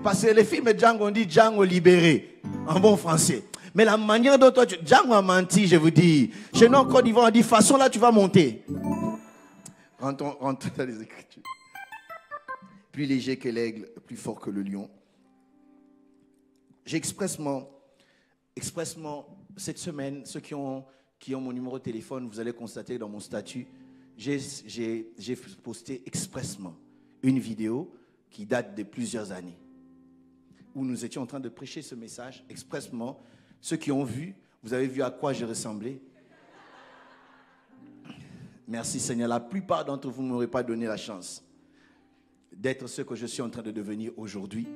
Parce que les films de Django, on dit Django libéré, en bon français. Mais la manière dont toi, Django a menti, je vous dis. Chez nous en Côte d'Ivoire, on dit, façon là, tu vas monter. Rentre dans les Écritures. Plus léger que l'aigle, plus fort que le lion. J'ai expressement, cette semaine, ceux qui ont mon numéro de téléphone, vous allez constater dans mon statut, j'ai posté expressement une vidéo qui date de plusieurs années, où nous étions en train de prêcher ce message expressement. Ceux qui ont vu, vous avez vu à quoi j'ai ressemblé. Merci Seigneur, la plupart d'entre vous ne m'auraient pas donné la chance d'être ce que je suis en train de devenir aujourd'hui.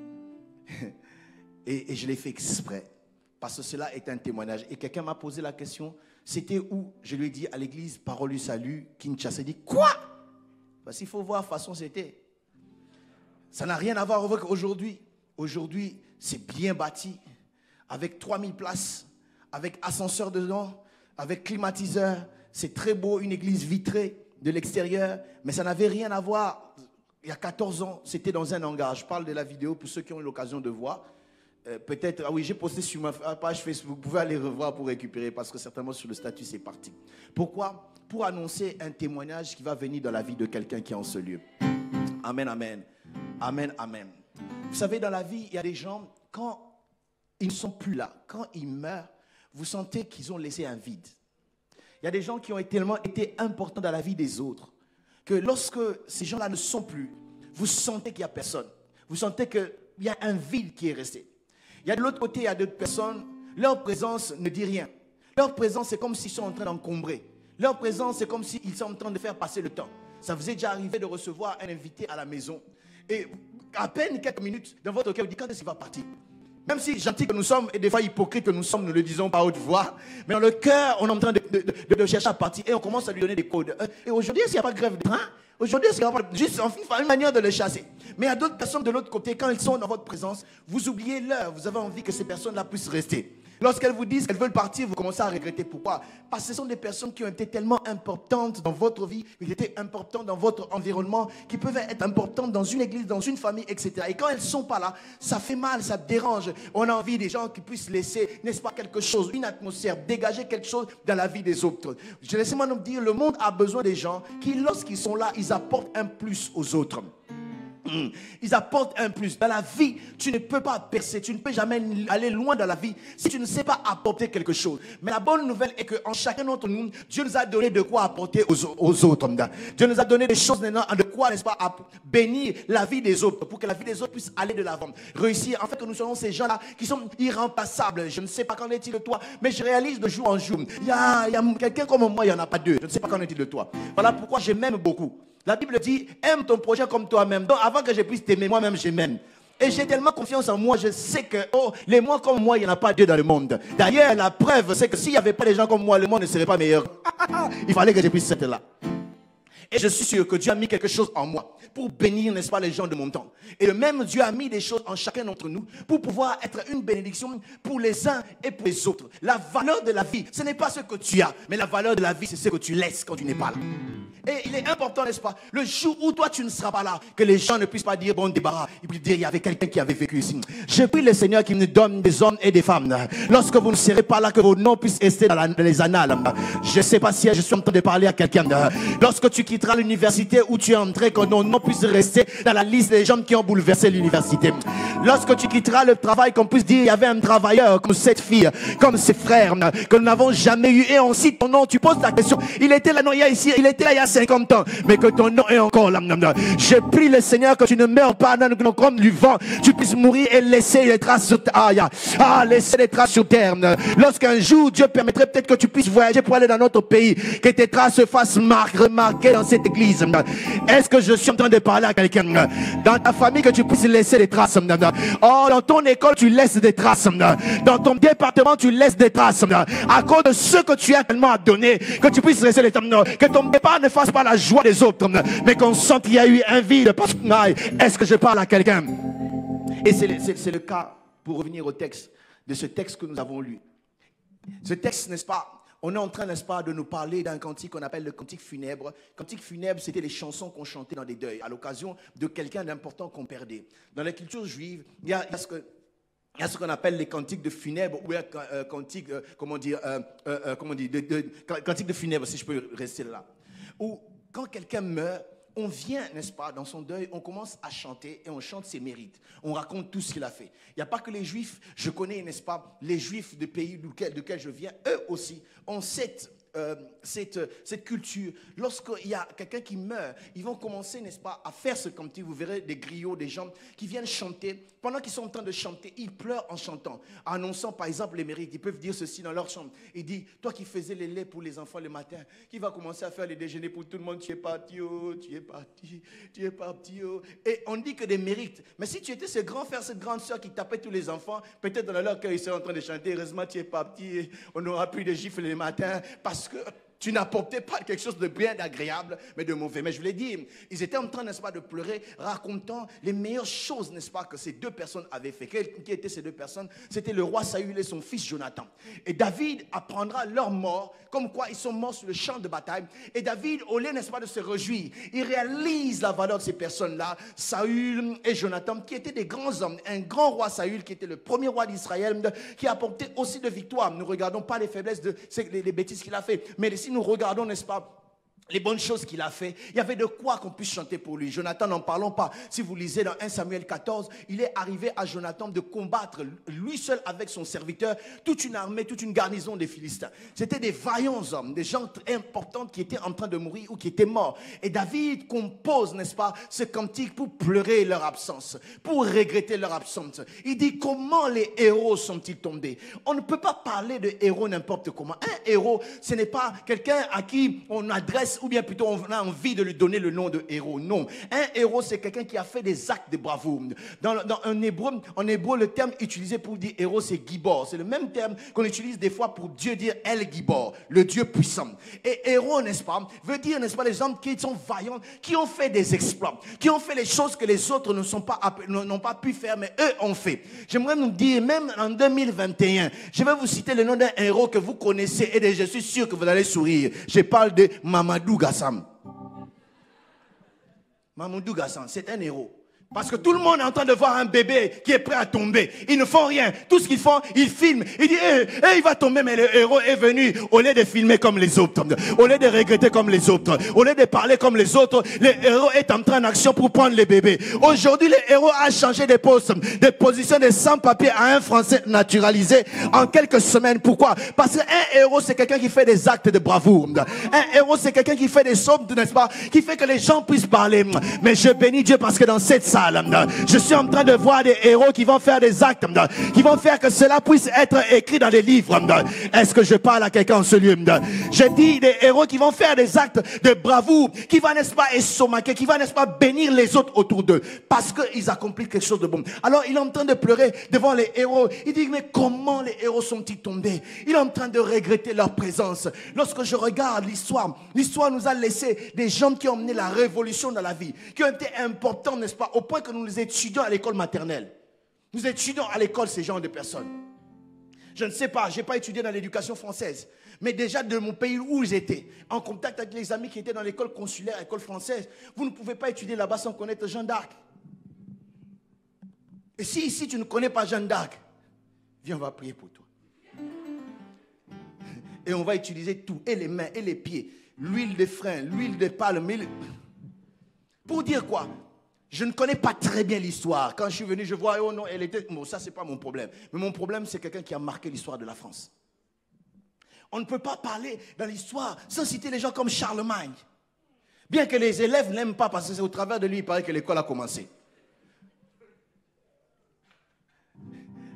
Et je l'ai fait exprès, parce que cela est un témoignage. Et quelqu'un m'a posé la question, c'était où? Je lui ai dit à l'église Parole du Salut, Kinshasa. Il dit, quoi? Parce qu'il faut voir la façon c'était. Ça n'a rien à voir avec aujourd'hui. Aujourd'hui, c'est bien bâti, avec 3000 places, avec ascenseur dedans, avec climatiseur. C'est très beau, une église vitrée de l'extérieur, mais ça n'avait rien à voir. Il y a 14 ans, c'était dans un hangar. Je parle de la vidéo pour ceux qui ont eu l'occasion de voir. Peut-être, ah oui, j'ai posté sur ma page Facebook. Vous pouvez aller revoir pour récupérer, parce que certainement sur le statut, c'est parti. Pourquoi? Pour annoncer un témoignage qui va venir dans la vie de quelqu'un qui est en ce lieu. Amen, amen. Amen, amen. Vous savez, dans la vie, il y a des gens, quand ils ne sont plus là, quand ils meurent, vous sentez qu'ils ont laissé un vide. Il y a des gens qui ont tellement été importants dans la vie des autres, que lorsque ces gens-là ne sont plus, vous sentez qu'il n'y a personne. Vous sentez qu'il y a un vide qui est resté. Il y a de l'autre côté, il y a d'autres personnes, leur présence ne dit rien. Leur présence, c'est comme s'ils sont en train d'encombrer. Leur présence, c'est comme s'ils sont en train de faire passer le temps. Ça vous est déjà arrivé de recevoir un invité à la maison, et à peine quelques minutes, dans votre cœur, vous dites, quand est-ce qu'il va partir? Même si gentils que nous sommes, et des fois hypocrites que nous sommes, nous ne le disons pas à haute voix, mais dans le cœur, on est en train de chercher à partir, et on commence à lui donner des codes. Et aujourd'hui, s'il n'y a pas de grève de train, aujourd'hui, c'est juste une manière de les chasser. Mais il y a d'autres personnes de l'autre côté, quand elles sont dans votre présence, vous oubliez l'heure, vous avez envie que ces personnes-là puissent rester. Lorsqu'elles vous disent qu'elles veulent partir, vous commencez à regretter. Pourquoi? Parce que ce sont des personnes qui ont été tellement importantes dans votre vie, qui étaient importantes dans votre environnement, qui peuvent être importantes dans une église, dans une famille, etc. Et quand elles ne sont pas là, ça fait mal, ça dérange. On a envie des gens qui puissent laisser, n'est-ce pas, quelque chose, une atmosphère, dégager quelque chose dans la vie des autres. Laissez-moi nous dire, le monde a besoin des gens qui, lorsqu'ils sont là, ils apportent un plus aux autres. Ils apportent un plus. Dans la vie, tu ne peux pas percer, tu ne peux jamais aller loin dans la vie si tu ne sais pas apporter quelque chose. Mais la bonne nouvelle est qu'en chacun d'entre nous, Dieu nous a donné de quoi apporter aux autres. Dieu nous a donné des choses maintenant, de quoi, n'est-ce pas, bénir la vie des autres, pour que la vie des autres puisse aller de l'avant, réussir. En fait, que nous soyons ces gens-là qui sont irremplaçables. Je ne sais pas qu'en est-il de toi, mais je réalise de jour en jour. Il y a quelqu'un comme moi, il n'y en a pas deux. Je ne sais pas qu'en est-il de toi. Voilà pourquoi je m'aime beaucoup. La Bible dit, aime ton prochain comme toi-même. Donc avant que je puisse t'aimer, moi-même je m'aime. Et j'ai tellement confiance en moi, je sais que les moi comme moi, il n'y en a pas deux dans le monde. D'ailleurs, la preuve, c'est que s'il n'y avait pas des gens comme moi, le monde ne serait pas meilleur. Il fallait que je puisse être là. Et je suis sûr que Dieu a mis quelque chose en moi pour bénir, n'est-ce pas, les gens de mon temps. Et le même Dieu a mis des choses en chacun d'entre nous pour pouvoir être une bénédiction pour les uns et pour les autres. La valeur de la vie, ce n'est pas ce que tu as, mais la valeur de la vie, c'est ce que tu laisses quand tu n'es pas là. Et il est important, n'est-ce pas, le jour où toi tu ne seras pas là, que les gens ne puissent pas dire bon débarras, ils puissent dire il y avait quelqu'un qui avait vécu ici. Je prie le Seigneur qui nous donne des hommes et des femmes. Lorsque vous ne serez pas là, que vos noms puissent rester dans les annales. Je ne sais pas si je suis en train de parler à quelqu'un. Lorsque tu quitteras l'université où tu es entré, que nos noms puissent rester dans la liste des gens qui ont bouleversé l'université. Lorsque tu quitteras le travail, qu'on puisse dire il y avait un travailleur comme cette fille, comme ses frères, que nous n'avons jamais eu. Et on cite ton nom, tu poses la question. Il était là, non, il y a ici, il était là il y a 50 ans, mais que ton nom est encore là. Je prie le Seigneur que tu ne meurs pas comme du vent, tu puisses mourir et laisser les traces sur terre. Laisser les traces sur terre. Lorsqu'un jour Dieu permettrait peut-être que tu puisses voyager pour aller dans notre pays, que tes traces se fassent remarquer dans cette église. Est-ce que je suis en train de parler à quelqu'un? Dans ta famille, que tu puisses laisser des traces. Dans ton école, tu laisses des traces. Dans ton département, tu laisses des traces. À cause de ce que tu as tellement à donner, que tu puisses laisser des traces. Que ton départ ne fasse pas la joie des autres, mais qu'on sente qu'il y a eu un vide. Est-ce que je parle à quelqu'un? Et c'est le cas, pour revenir au texte, de ce texte que nous avons lu. Ce texte, n'est-ce pas, On est en train, n'est-ce pas, de nous parler d'un cantique qu'on appelle le cantique funèbre. Cantique funèbre, c'était les chansons qu'on chantait dans des deuils, à l'occasion de quelqu'un d'important qu'on perdait. Dans la culture juive, il y a ce qu'on appelle les cantiques de funèbre, ou un cantique, cantique de funèbre, si je peux rester là. Ou quand quelqu'un meurt, on vient, n'est-ce pas, dans son deuil, on commence à chanter et on chante ses mérites. On raconte tout ce qu'il a fait. Il n'y a pas que les Juifs, je connais, n'est-ce pas, les Juifs du pays duquel je viens, eux aussi ont cette culture. Lorsqu'il y a quelqu'un qui meurt, ils vont commencer, n'est-ce pas, à faire ce cantique. Vous verrez des griots, des gens qui viennent chanter. Pendant qu'ils sont en train de chanter, ils pleurent en chantant, annonçant par exemple les mérites. Ils peuvent dire ceci dans leur chambre. Ils disent, toi qui faisais les laits pour les enfants le matin, qui va commencer à faire les déjeuners pour tout le monde, tu es parti, oh, tu es parti, tu es parti, oh. Et on dit que des mérites. Mais si tu étais ce grand frère, cette grande soeur qui tapait tous les enfants, peut-être dans leur cœur, ils seraient en train de chanter, heureusement tu es parti, on n'aura plus de gifles le matin, parce que tu n'apportais pas quelque chose de bien, d'agréable, mais de mauvais. Mais je vous l'ai dit, ils étaient en train, n'est-ce pas, de pleurer, racontant les meilleures choses, n'est-ce pas, que ces deux personnes avaient fait. Qui étaient ces deux personnes? C'était le roi Saül et son fils Jonathan. Et David apprendra leur mort, comme quoi ils sont morts sur le champ de bataille. Et David, au lieu, n'est-ce pas, de se réjouir, il réalise la valeur de ces personnes-là, Saül et Jonathan, qui étaient des grands hommes. Un grand roi Saül, qui était le premier roi d'Israël, qui apportait aussi de victoires. Nous ne regardons pas les faiblesses, les bêtises qu'il a fait, mais si nous regardons, n'est-ce pas, les bonnes choses qu'il a fait, il y avait de quoi qu'on puisse chanter pour lui. Jonathan, n'en parlons pas. Si vous lisez dans 1 Samuel 14, il est arrivé à Jonathan de combattre lui seul avec son serviteur toute une armée, toute une garnison des Philistins. C'était des vaillants hommes, des gens importants qui étaient en train de mourir ou qui étaient morts. Et David compose, n'est-ce pas, ce cantique pour pleurer leur absence, pour regretter leur absence. Il dit, comment les héros sont-ils tombés? On ne peut pas parler de héros n'importe comment. Un héros, ce n'est pas quelqu'un à qui on adresse, ou bien plutôt on a envie de lui donner le nom de héros. Non. Un héros, c'est quelqu'un qui a fait des actes de bravoure. En hébreu, le terme utilisé pour dire héros, c'est Gibor. C'est le même terme qu'on utilise des fois pour Dieu dire El Gibor, le Dieu puissant. Et héros, n'est-ce pas, veut dire, n'est-ce pas, les hommes qui sont vaillants, qui ont fait des exploits, qui ont fait les choses que les autres n'ont pas pu faire, mais eux ont fait. J'aimerais nous dire, même en 2021, je vais vous citer le nom d'un héros que vous connaissez et je suis sûr que vous allez sourire. Je parle de Mamadou Gassam. Mamadou Gassam, c'est un héros. Parce que tout le monde est en train de voir un bébé qui est prêt à tomber. Ils ne font rien. Tout ce qu'ils font, ils filment. Ils disent, il va tomber, mais le héros est venu. Au lieu de filmer comme les autres, au lieu de regretter comme les autres, au lieu de parler comme les autres, le héros est en train d'action pour prendre les bébés. Aujourd'hui, le héros a changé de poste, de position de sans-papier à un Français naturalisé en quelques semaines. Pourquoi? Parce qu'un héros, c'est quelqu'un qui fait des actes de bravoure. Un héros, c'est quelqu'un qui fait des sommes, n'est-ce pas, qui fait que les gens puissent parler. Mais je bénis Dieu parce que dans cette salle, je suis en train de voir des héros qui vont faire des actes, qui vont faire que cela puisse être écrit dans les livres. Est-ce que je parle à quelqu'un en ce lieu? Je dis des héros qui vont faire des actes de bravoure, qui vont, n'est-ce pas, essomaquer, qui vont, n'est-ce pas, bénir les autres autour d'eux, parce qu'ils accomplissent quelque chose de bon. Alors il est en train de pleurer devant les héros. Il dit, mais comment les héros sont-ils tombés? Il est en train de regretter leur présence. Lorsque je regarde l'histoire nous a laissé des gens qui ont mené la révolution dans la vie, qui ont été importants, n'est-ce pas, au point que nous les étudions à l'école maternelle. Nous étudions à l'école ces genres de personnes. Je ne sais pas, je n'ai pas étudié dans l'éducation française, mais déjà de mon pays où j'étais, en contact avec les amis qui étaient dans l'école consulaire, l'école française, vous ne pouvez pas étudier là-bas sans connaître Jeanne d'Arc. Et si ici tu ne connais pas Jeanne d'Arc, viens, on va prier pour toi. Et on va utiliser tout, et les mains, et les pieds, l'huile de frein, l'huile de palme. Pour dire quoi? Je ne connais pas très bien l'histoire. Quand je suis venu, je vois, oh non, elle était... Bon, ça, ce n'est pas mon problème. Mais mon problème, c'est quelqu'un qui a marqué l'histoire de la France. On ne peut pas parler dans l'histoire sans citer les gens comme Charlemagne. Bien que les élèves n'aiment pas, parce que c'est au travers de lui, il paraît que l'école a commencé.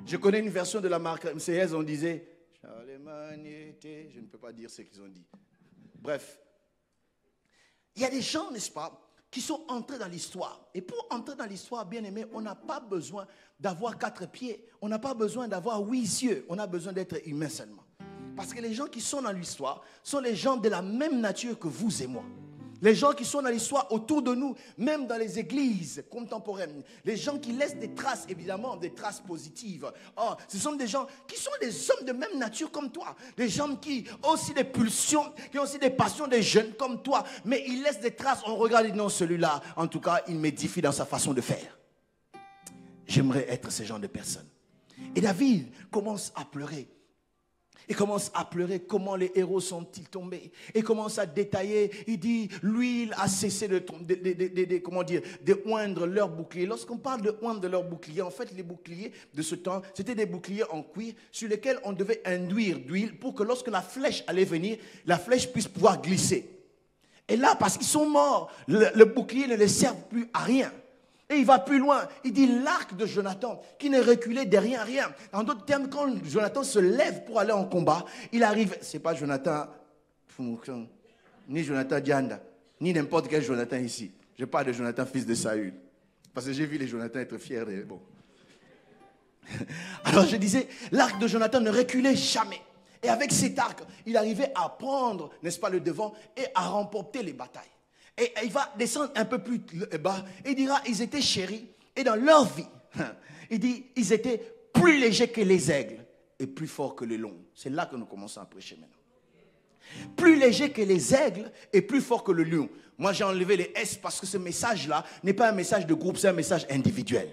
Je connais une version de la Marseillaise, on disait, Charlemagne était... Je ne peux pas dire ce qu'ils ont dit. Bref. Il y a des gens, n'est-ce pas, qui sont entrés dans l'histoire. Et pour entrer dans l'histoire, bien aimé, on n'a pas besoin d'avoir 4 pieds. On n'a pas besoin d'avoir 8 yeux. On a besoin d'être humain seulement. Parce que les gens qui sont dans l'histoire sont les gens de la même nature que vous et moi. Les gens qui sont dans l'histoire autour de nous, même dans les églises contemporaines, les gens qui laissent des traces, évidemment, des traces positives. Oh, ce sont des gens qui sont des hommes de même nature comme toi. Des gens qui ont aussi des pulsions, qui ont aussi des passions, des jeunes comme toi. Mais ils laissent des traces. On regarde et dit non, celui-là, en tout cas, il m'édifie dans sa façon de faire. J'aimerais être ce genre de personne. Et David commence à pleurer. Il commence à pleurer. Comment les héros sont-ils tombés? Il commence à détailler. Il dit, l'huile a cessé de oindre leur bouclier. Lorsqu'on parle de oindre leur bouclier, en fait, les boucliers de ce temps, c'était des boucliers en cuir sur lesquels on devait induire d'huile pour que lorsque la flèche allait venir, la flèche puisse pouvoir glisser. Et là, parce qu'ils sont morts, le bouclier ne les sert plus à rien. Et il va plus loin. Il dit l'arc de Jonathan qui ne reculait derrière rien. En d'autres termes, quand Jonathan se lève pour aller en combat, il arrive. C'est pas Jonathan, ni Jonathan Dianda, ni n'importe quel Jonathan ici. Je parle de Jonathan, fils de Saül. Parce que j'ai vu les Jonathan être fiers. Bon. Alors je disais, l'arc de Jonathan ne reculait jamais. Et avec cet arc, il arrivait à prendre, n'est-ce pas, le devant et à remporter les batailles. Et il va descendre un peu plus bas et il dira, ils étaient chéris et dans leur vie, il dit, ils étaient plus légers que les aigles et plus forts que les lions. C'est là que nous commençons à prêcher maintenant. Plus léger que les aigles et plus fort que le lion. Moi, j'ai enlevé les S parce que ce message-là n'est pas un message de groupe, c'est un message individuel.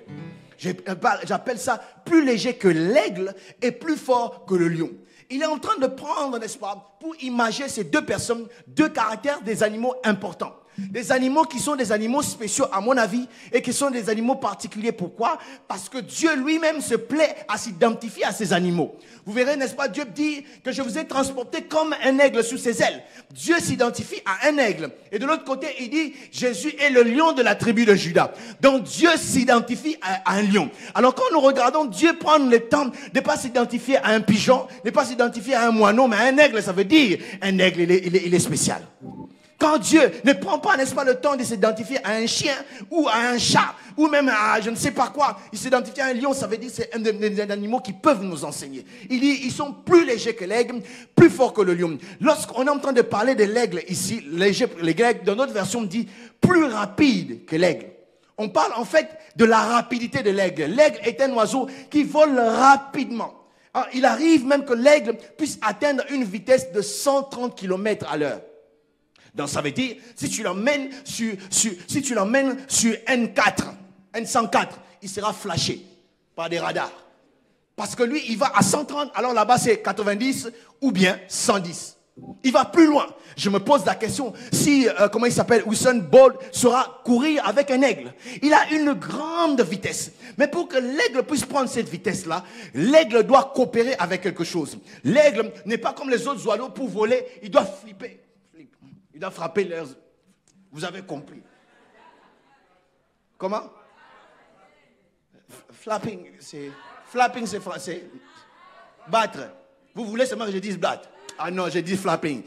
J'appelle ça plus léger que l'aigle et plus fort que le lion. Il est en train de prendre, n'est-ce pas, pour imager ces deux personnes, deux caractères des animaux importants. Des animaux qui sont des animaux spéciaux à mon avis et qui sont des animaux particuliers. Pourquoi? Parce que Dieu lui-même se plaît à s'identifier à ces animaux. Vous verrez, n'est-ce pas, Dieu dit que je vous ai transporté comme un aigle sous ses ailes. Dieu s'identifie à un aigle. Et de l'autre côté, il dit, Jésus est le lion de la tribu de Juda. Donc Dieu s'identifie à un lion. Alors quand nous regardons Dieu prendre le temps de ne pas s'identifier à un pigeon, de ne pas s'identifier à un moineau, mais à un aigle, ça veut dire un aigle, il est spécial. Quand Dieu ne prend pas, n'est-ce pas, le temps de s'identifier à un chien ou à un chat ou même à je ne sais pas quoi, il s'identifie à un lion, ça veut dire que c'est un des animaux qui peuvent nous enseigner. Il dit, ils sont plus légers que l'aigle, plus forts que le lion. Lorsqu'on est en train de parler de l'aigle ici, l'aigle, dans notre version, on dit plus rapide que l'aigle. On parle en fait de la rapidité de l'aigle. L'aigle est un oiseau qui vole rapidement. Alors, il arrive même que l'aigle puisse atteindre une vitesse de 130 km à l'heure. Donc ça veut dire, si tu l'emmènes sur N104, il sera flashé par des radars. Parce que lui, il va à 130, alors là-bas c'est 90 ou bien 110. Il va plus loin. Je me pose la question, si, comment il s'appelle, Usain Bolt sera courir avec un aigle. Il a une grande vitesse. Mais pour que l'aigle puisse prendre cette vitesse-là, l'aigle doit coopérer avec quelque chose. L'aigle n'est pas comme les autres oiseaux pour voler, il doit flipper. Il doit frapper leurs... Vous avez compris. Comment? Flapping, c'est français. Battre. Vous voulez seulement que je dise battre? Ah non, j'ai dit flapping.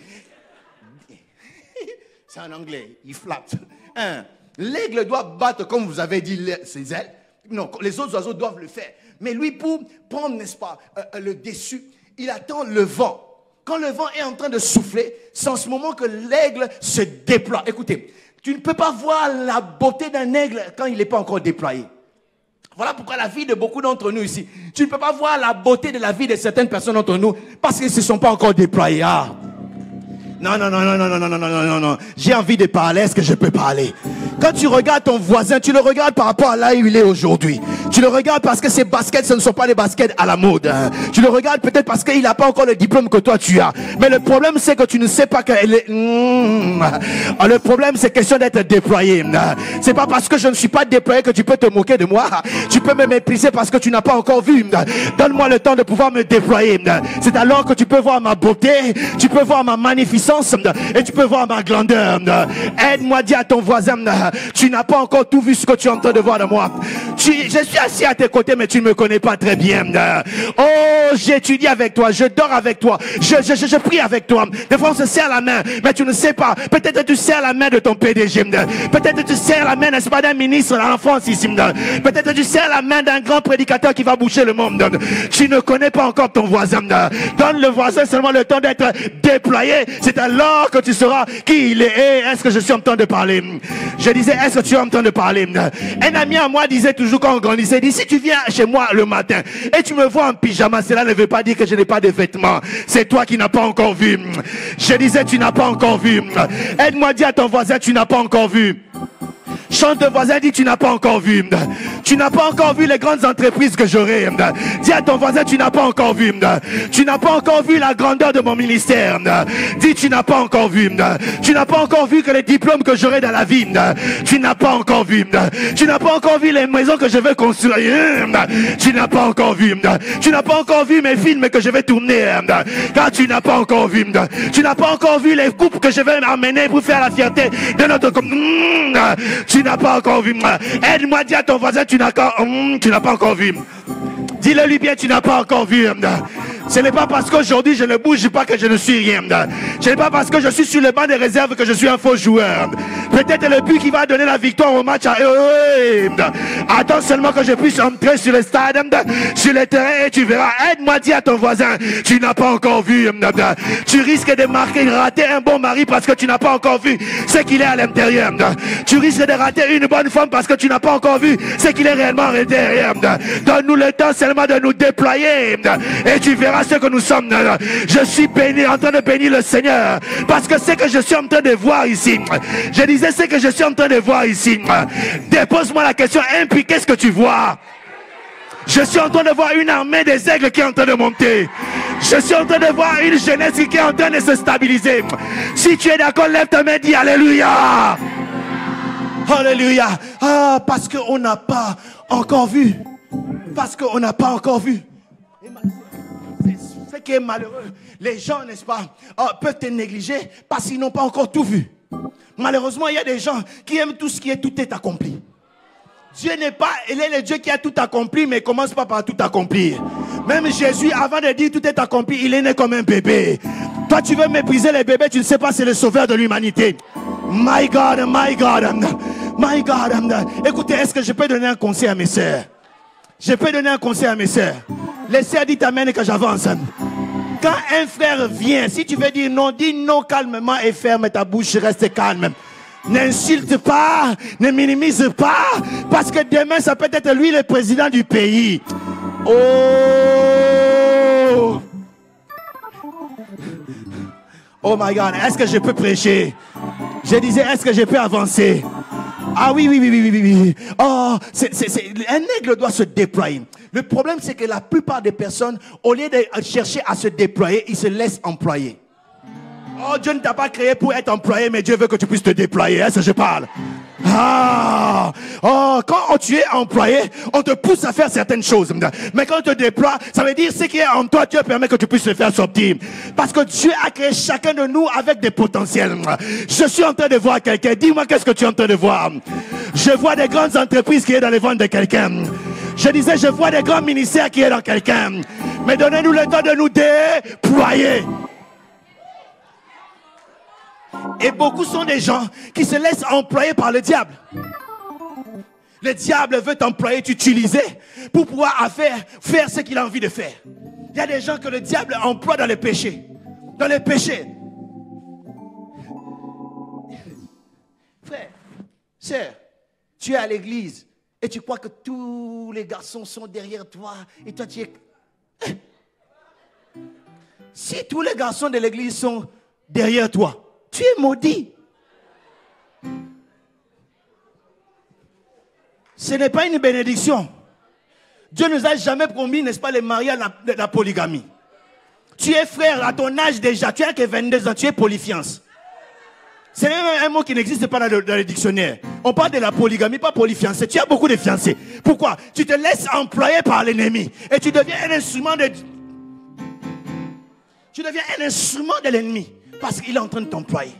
C'est en anglais. Il flappe. L'aigle doit battre, comme vous avez dit, ses ailes. Non, les autres oiseaux doivent le faire. Mais lui, pour prendre, n'est-ce pas, le dessus, il attend le vent. Quand le vent est en train de souffler, c'est en ce moment que l'aigle se déploie. Écoutez, tu ne peux pas voir la beauté d'un aigle quand il n'est pas encore déployé. Voilà pourquoi la vie de beaucoup d'entre nous ici, tu ne peux pas voir la beauté de la vie de certaines personnes d'entre nous parce qu'ils ne se sont pas encore déployés. Ah. Non. J'ai envie de parler, est-ce que je peux parler? Quand tu regardes ton voisin, tu le regardes par rapport à là où il est aujourd'hui. Tu le regardes parce que ses baskets, ce ne sont pas des baskets à la mode. Tu le regardes peut-être parce qu'il n'a pas encore le diplôme que toi tu as. Mais le problème, c'est que tu ne sais pas qu'elle est... Le problème, c'est question d'être déployé. C'est pas parce que je ne suis pas déployé que tu peux te moquer de moi. Tu peux me mépriser parce que tu n'as pas encore vu. Donne-moi le temps de pouvoir me déployer. C'est alors que tu peux voir ma beauté, tu peux voir ma magnificence et tu peux voir ma grandeur. Aide-moi, dis à ton voisin, tu n'as pas encore tout vu ce que tu es en train de voir de moi. Je suis assis à tes côtés, mais tu ne me connais pas très bien. Oh, j'étudie avec toi, je dors avec toi, je prie avec toi. Des fois, on se serre la main, mais tu ne sais pas. Peut-être tu serres la main de ton PDG. Peut-être tu serres la main, n'est-ce pas, d'un ministre en France ici. Peut-être tu serres la main d'un grand prédicateur qui va boucher le monde. Tu ne connais pas encore ton voisin. Donne le voisin seulement le temps d'être déployé. C'est alors que tu sauras qui il est. Et est-ce que je suis en train de parler? Je disais, est-ce que tu es en train de parler? Un ami à moi disait toujours quand on grandissait, il dit, si tu viens chez moi le matin et tu me vois en pyjama, cela ne veut pas dire que je n'ai pas de vêtements. C'est toi qui n'as pas encore vu. Je disais, tu n'as pas encore vu. Aide-moi, dis à ton voisin, tu n'as pas encore vu. Chante de voisin, dit tu n'as pas encore vu. Tu n'as pas encore vu les grandes entreprises que j'aurai. Dis à ton voisin, tu n'as pas encore vu. Tu n'as pas encore vu la grandeur de mon ministère. Dis tu n'as pas encore vu. Tu n'as pas encore vu que les diplômes que j'aurai dans la vie. Tu n'as pas encore vu. Tu n'as pas encore vu les maisons que je vais construire. Tu n'as pas encore vu. Tu n'as pas encore vu mes films que je vais tourner. Car tu n'as pas encore vu. Tu n'as pas encore vu les couples que je vais amener pour faire la fierté de notre tu n'as pas encore vu. Aide-moi, dis à ton voisin, tu n'as pas encore vu. Dis-le lui bien, tu n'as pas encore vu. Ce n'est pas parce qu'aujourd'hui je ne bouge pas que je ne suis rien. Ce n'est pas parce que je suis sur le banc des réserves que je suis un faux joueur. Peut-être le but qui va donner la victoire au match à attends seulement que je puisse entrer sur le stade, sur le terrain, et tu verras. Aide-moi, dis à ton voisin, tu n'as pas encore vu. Tu risques de rater un bon mari parce que tu n'as pas encore vu ce qu'il est à l'intérieur. Tu risques de rater une bonne femme parce que tu n'as pas encore vu ce qu'il est réellement à l'intérieur. Donne-nous le temps seulement de nous déployer et tu verras ce que nous sommes. Je suis béni, en train de bénir le Seigneur parce que ce que je suis en train de voir ici, je disais ce que je suis en train de voir ici. Dépose-moi la question, puis qu'est-ce que tu vois? Je suis en train de voir une armée des aigles qui est en train de monter. Je suis en train de voir une jeunesse qui est en train de se stabiliser. Si tu es d'accord, lève ta main, dis Alléluia. Alléluia. Ah, parce qu'on n'a pas encore vu. Parce qu'on n'a pas encore vu. C'est ce qui est malheureux. Les gens, n'est-ce pas, peuvent te négliger parce qu'ils n'ont pas encore tout vu. Malheureusement, il y a des gens qui aiment tout ce qui est tout est accompli. Dieu n'est pas, il est le Dieu qui a tout accompli, mais il ne commence pas par tout accomplir. Même Jésus, avant de dire tout est accompli, il est né comme un bébé. Toi, tu veux mépriser les bébés, tu ne sais pas, c'est le sauveur de l'humanité. My God, my God, my God. Écoutez, est-ce que je peux donner un conseil à mes sœurs? Je peux donner un conseil à mes sœurs. Les sœurs, dites amen et que j'avance. Quand un frère vient, si tu veux dire non, dis non calmement et ferme ta bouche, reste calme. N'insulte pas, ne minimise pas, parce que demain, ça peut être lui le président du pays. Oh! Oh my God, est-ce que je peux prêcher? Je disais, est-ce que je peux avancer? Ah oui. Oh, un aigle doit se déployer. Le problème, c'est que la plupart des personnes, au lieu de chercher à se déployer, ils se laissent employer. Oh, Dieu ne t'a pas créé pour être employé, mais Dieu veut que tu puisses te déployer. Est-ce que je parle? Ah! Oh, quand tu es employé, on te pousse à faire certaines choses. Mais quand on te déploie, ça veut dire ce qui est en toi, Dieu permet que tu puisses le faire sortir. Parce que Dieu a créé chacun de nous avec des potentiels. Je suis en train de voir quelqu'un. Dis-moi qu'est-ce que tu es en train de voir. Je vois des grandes entreprises qui sont dans les ventres de quelqu'un. Je disais, je vois des grands ministères qui sont dans quelqu'un. Mais donnez-nous le temps de nous déployer. Et beaucoup sont des gens qui se laissent employer par le diable. Le diable veut t'employer, t'utiliser pour pouvoir faire ce qu'il a envie de faire. Il y a des gens que le diable emploie dans les péchés. Dans les péchés. Frère, sœur, tu es à l'église et tu crois que tous les garçons sont derrière toi et toi tu es... Si tous les garçons de l'église sont derrière toi, tu es maudit. Ce n'est pas une bénédiction. Dieu ne nous a jamais promis, n'est-ce pas, les mariages, la polygamie. Tu es frère à ton âge déjà, tu n'as que 22 ans, tu es polyfiance. C'est un mot qui n'existe pas dans le dictionnaire. On parle de la polygamie, pas polyfiancé. Tu as beaucoup de fiancés. Pourquoi? Tu te laisses employer par l'ennemi et tu deviens un instrument de... Tu deviens un instrument de l'ennemi. Parce qu'il est en train de t'employer.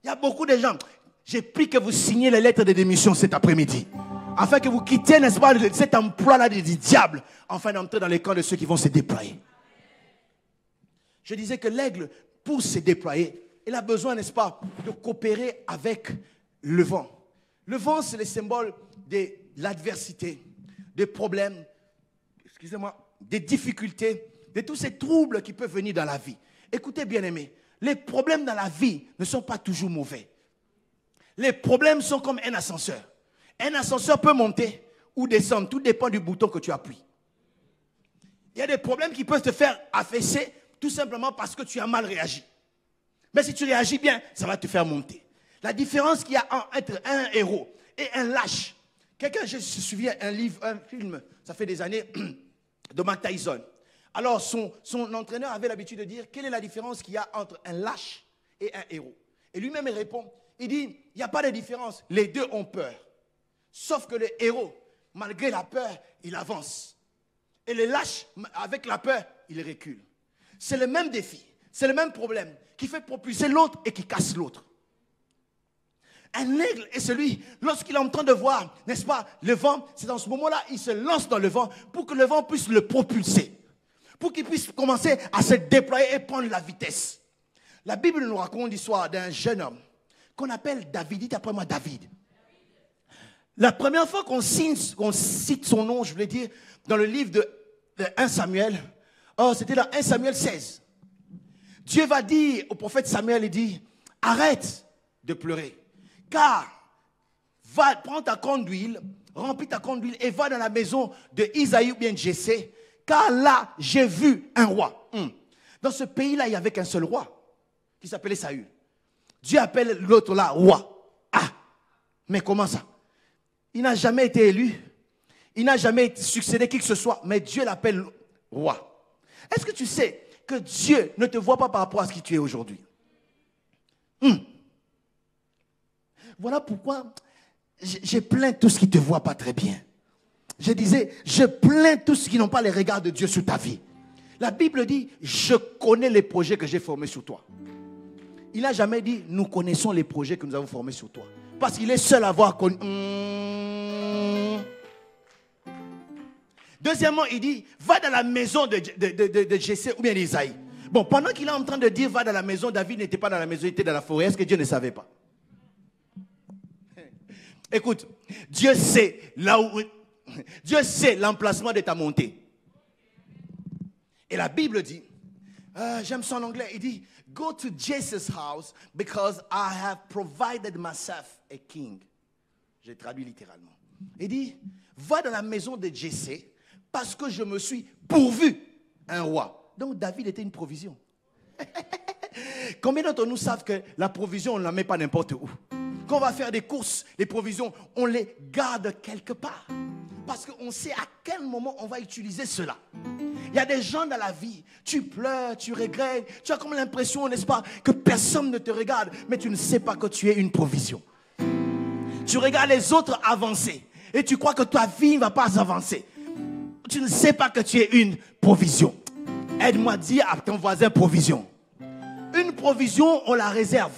Il y a beaucoup de gens. J'ai pris que vous signiez les lettres de démission cet après-midi. Afin que vous quittiez, n'est-ce pas, cet emploi-là du diable, afin d'entrer dans les camps de ceux qui vont se déployer. Je disais que l'aigle, pour se déployer, il a besoin, n'est-ce pas, de coopérer avec le vent. Le vent, c'est le symbole de l'adversité, des problèmes, excusez-moi, des difficultés, de tous ces troubles qui peuvent venir dans la vie. Écoutez, bien-aimés, les problèmes dans la vie ne sont pas toujours mauvais. Les problèmes sont comme un ascenseur. Un ascenseur peut monter ou descendre, tout dépend du bouton que tu appuies. Il y a des problèmes qui peuvent te faire affaisser tout simplement parce que tu as mal réagi. Mais si tu réagis bien, ça va te faire monter. La différence qu'il y a entre un héros et un lâche. Quelqu'un, je me souviens, un film, ça fait des années, de Mike Tyson. Alors, son entraîneur avait l'habitude de dire, quelle est la différence qu'il y a entre un lâche et un héros? Et lui-même, il répond, il dit, il n'y a pas de différence, les deux ont peur. Sauf que le héros, malgré la peur, il avance. Et le lâche, avec la peur, il recule. C'est le même défi, c'est le même problème qui fait propulser l'autre et qui casse l'autre. Un aigle est celui, lorsqu'il est en train de voir, n'est-ce pas, le vent, c'est dans ce moment-là, il se lance dans le vent pour que le vent puisse le propulser. Pour qu'il puisse commencer à se déployer et prendre la vitesse. La Bible nous raconte l'histoire d'un jeune homme qu'on appelle David. Dites après moi David. La première fois qu'on cite son nom, je voulais dire, dans le livre de 1 Samuel, c'était dans 1 Samuel 16. Dieu va dire au prophète Samuel, il dit, arrête de pleurer, car va prendre ta corne d'huile, remplis ta corne d'huile et va dans la maison de Isaïe ou bien de Jessé, car là, j'ai vu un roi. Dans ce pays-là, il n'y avait qu'un seul roi, qui s'appelait Saül. Dieu appelle l'autre là roi. Ah, mais comment ça? Il n'a jamais été élu, il n'a jamais succédé qui que ce soit, mais Dieu l'appelle roi. Est-ce que tu sais que Dieu ne te voit pas par rapport à ce qui tu es aujourd'hui? Voilà pourquoi je plains tous ceux qui ne te voient pas très bien. Je disais, je plains tous ceux qui n'ont pas les regards de Dieu sur ta vie. La Bible dit, je connais les projets que j'ai formés sur toi. Il n'a jamais dit, nous connaissons les projets que nous avons formés sur toi. Parce qu'il est seul à avoir connu. Deuxièmement, il dit, va dans la maison de Jessé ou bien d'Isaïe. Bon, pendant qu'il est en train de dire, va dans la maison, David n'était pas dans la maison, il était dans la forêt. Est-ce que Dieu ne savait pas? Écoute, Dieu sait l'emplacement de ta montée. Et la Bible dit, j'aime son anglais, il dit, go to Jesse's house because I have provided myself a king. J'ai traduit littéralement. Il dit, va dans la maison de Jessé parce que je me suis pourvu un roi. Donc David était une provision. Combien d'entre nous savent que la provision, on ne la met pas n'importe où? Quand on va faire des courses, les provisions, on les garde quelque part. Parce qu'on sait à quel moment on va utiliser cela. Il y a des gens dans la vie, tu pleures, tu regrettes, tu as comme l'impression, n'est-ce pas, que personne ne te regarde, mais tu ne sais pas que tu es une provision. Tu regardes les autres avancer et tu crois que ta vie ne va pas avancer. Tu ne sais pas que tu es une provision. Aide-moi à dire à ton voisin provision. Une provision, on la réserve,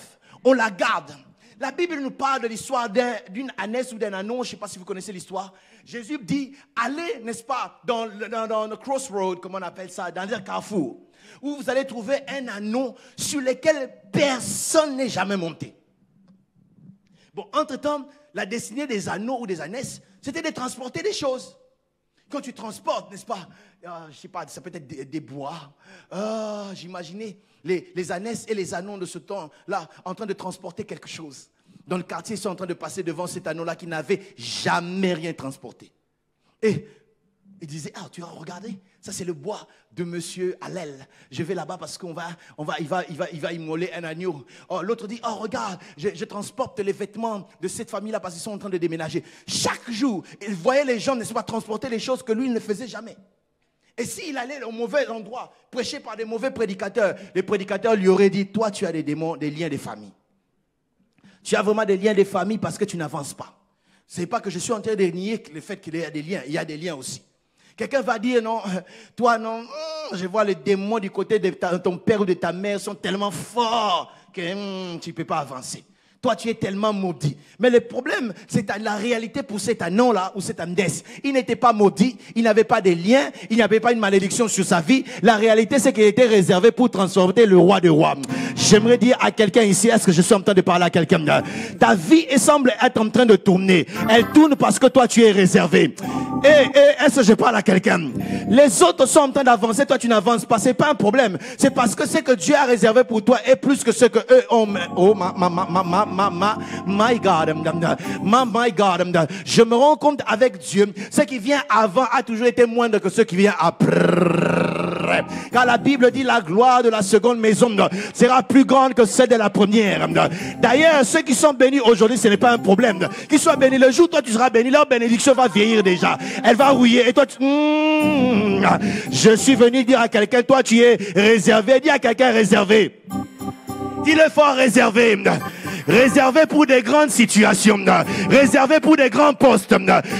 on la garde. La Bible nous parle de l'histoire d'une ânesse ou d'un ânon. Je ne sais pas si vous connaissez l'histoire. Jésus dit, allez, n'est-ce pas, dans le crossroad, comme on appelle ça, dans un carrefour, où vous allez trouver un ânon sur lequel personne n'est jamais monté. Bon, entre-temps, la destinée des âneaux ou des ânesses, c'était de transporter des choses. Quand tu transportes, n'est-ce pas, je ne sais pas, ça peut être des bois. J'imaginais les ânesses et les ânons de ce temps-là en train de transporter quelque chose. Dans le quartier, ils sont en train de passer devant cet anneau-là qui n'avait jamais rien transporté. Et ils disaient, tu vas regarder, ça c'est le bois de monsieur Allel. Je vais là-bas parce qu'il va immoler un agneau. L'autre dit, regarde, je transporte les vêtements de cette famille-là parce qu'ils sont en train de déménager. Chaque jour, il voyait les gens, ne pas transporter les choses que lui ne faisait jamais. Et s'il allait au mauvais endroit, prêché par des mauvais prédicateurs, les prédicateurs lui auraient dit, toi tu as des démons, des liens de famille. Tu as vraiment des liens de famille parce que tu n'avances pas. Ce n'est pas que je suis en train de nier le fait qu'il y a des liens. Il y a des liens aussi. Quelqu'un va dire, non, toi non, je vois les démons du côté de ton père ou de ta mère sont tellement forts que tu ne peux pas avancer. Toi, tu es tellement maudit. Mais le problème, c'est la réalité pour cet anneau-là, ou cet amdès. Il n'était pas maudit, il n'avait pas de lien, il n'y avait pas une malédiction sur sa vie. La réalité, c'est qu'il était réservé pour transformer le roi des rois. J'aimerais dire à quelqu'un ici, est-ce que je suis en train de parler à quelqu'un? Ta vie semble être en train de tourner. Elle tourne parce que toi, tu es réservé. Est-ce que je parle à quelqu'un? Les autres sont en train d'avancer, toi tu n'avances pas. C'est pas un problème. C'est parce que ce que Dieu a réservé pour toi est plus que ce que eux ont. Oh my God, my God. Je me rends compte avec Dieu, ce qui vient avant a toujours été moindre que ce qui vient après. Car la Bible dit la gloire de la seconde maison sera plus grande que celle de la première. D'ailleurs, ceux qui sont bénis aujourd'hui, ce n'est pas un problème. Qu'ils soient bénis le jour, toi tu seras béni, leur bénédiction va vieillir déjà. Elle va rouiller. Et toi, je suis venu dire à quelqu'un, toi tu es réservé. Dis à quelqu'un réservé. Dis-le fort, réservé. Réservé pour des grandes situations, réservé pour des grands postes,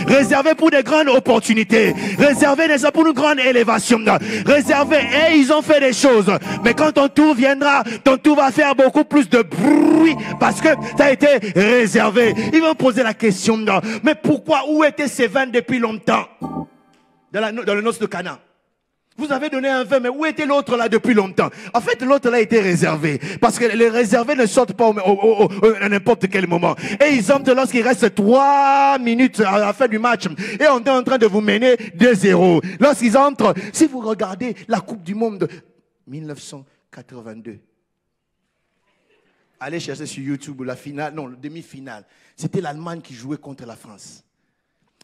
réservé pour des grandes opportunités, réservé pour une grande élévation, réservé. Et ils ont fait des choses, mais quand ton tour viendra, ton tour va faire beaucoup plus de bruit parce que tu as été réservé. Ils vont poser la question, mais pourquoi, où étaient ces vins depuis longtemps dans le noce de Cana? Vous avez donné un vin, mais où était l'autre là depuis longtemps? En fait, l'autre là était réservé. Parce que les réservés ne sortent pas à n'importe quel moment. Et ils entrent lorsqu'il reste 3 minutes à la fin du match. Et on est en train de vous mener 2-0. Lorsqu'ils entrent, si vous regardez la Coupe du Monde de 1982, allez chercher sur YouTube la finale, non, le demi-finale. C'était l'Allemagne qui jouait contre la France.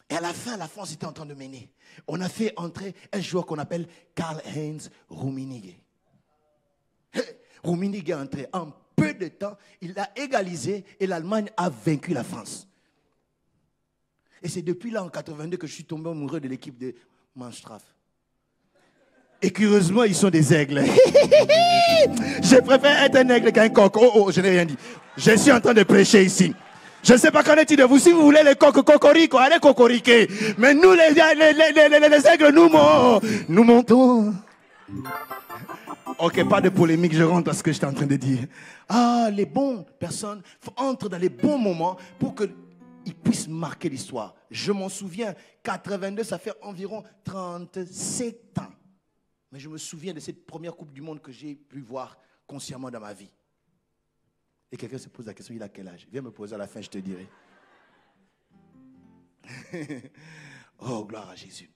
Et à la fin, la France était en train de mener. On a fait entrer un joueur qu'on appelle Karl-Heinz Rummenigge. Rummenigge est entré. En peu de temps, il a égalisé et l'Allemagne a vaincu la France. Et c'est depuis là, en 82, que je suis tombé amoureux de l'équipe de Mannschaft. Et curieusement, ils sont des aigles. Je préfère être un aigle qu'un coq. Oh, je n'ai rien dit. Je suis en train de prêcher ici. Je ne sais pas qu'en est-il de vous. Si vous voulez les coqs cocorico, allez cocoriquer. Mais nous, les aigles, nous montons. Ok, pas de polémique, je rentre à ce que j'étais en train de dire. Ah, les bonnes personnes entrent dans les bons moments pour qu'ils puissent marquer l'histoire. Je m'en souviens, 82, ça fait environ 37 ans. Mais je me souviens de cette première Coupe du Monde que j'ai pu voir consciemment dans ma vie. Et quelqu'un se pose la question, il a quel âge? Viens me poser à la fin, je te dirai. Oh, gloire à Jésus.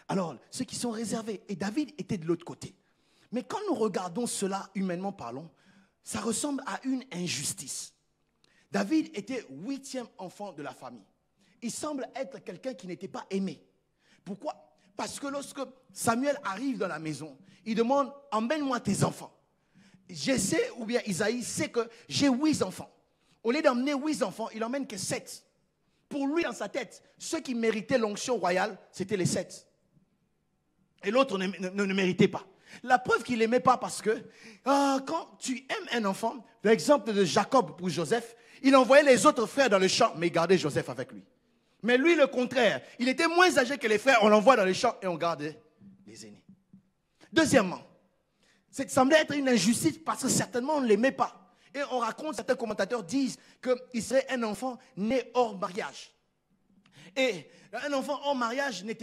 Alors, ceux qui sont réservés, et David était de l'autre côté. Mais quand nous regardons cela, humainement parlons, ça ressemble à une injustice. David était 8e enfant de la famille. Il semble être quelqu'un qui n'était pas aimé. Pourquoi? Parce que lorsque Samuel arrive dans la maison, il demande, emmène-moi tes enfants. Jessé ou bien Isaïe sait que j'ai 8 enfants. Au lieu d'emmener 8 enfants, il n'emmène que 7. Pour lui, dans sa tête, ceux qui méritaient l'onction royale, c'était les 7. Et l'autre ne méritait pas. La preuve qu'il n'aimait pas parce que quand tu aimes un enfant, l'exemple de Jacob pour Joseph, il envoyait les autres frères dans le champ, mais il gardait Joseph avec lui. Mais lui, le contraire, il était moins âgé que les frères, on l'envoie dans les champs et on gardait les aînés. Deuxièmement, ça semblait être une injustice parce que certainement on ne l'aimait pas. Et on raconte, certains commentateurs disent qu'il serait un enfant né hors mariage. Et un enfant hors mariage ne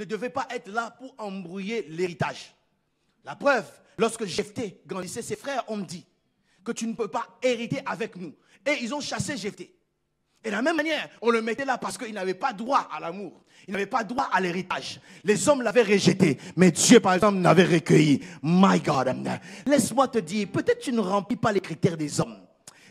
devait pas être là pour embrouiller l'héritage. La preuve, lorsque Jephthé grandissait, ses frères ont dit que tu ne peux pas hériter avec nous. Et ils ont chassé Jephthé. Et de la même manière, on le mettait là parce qu'il n'avait pas droit à l'amour. Il n'avait pas droit à l'héritage. Les hommes l'avaient rejeté. Mais Dieu, par exemple, l'avait recueilli. My God. Laisse-moi te dire, peut-être tu ne remplis pas les critères des hommes.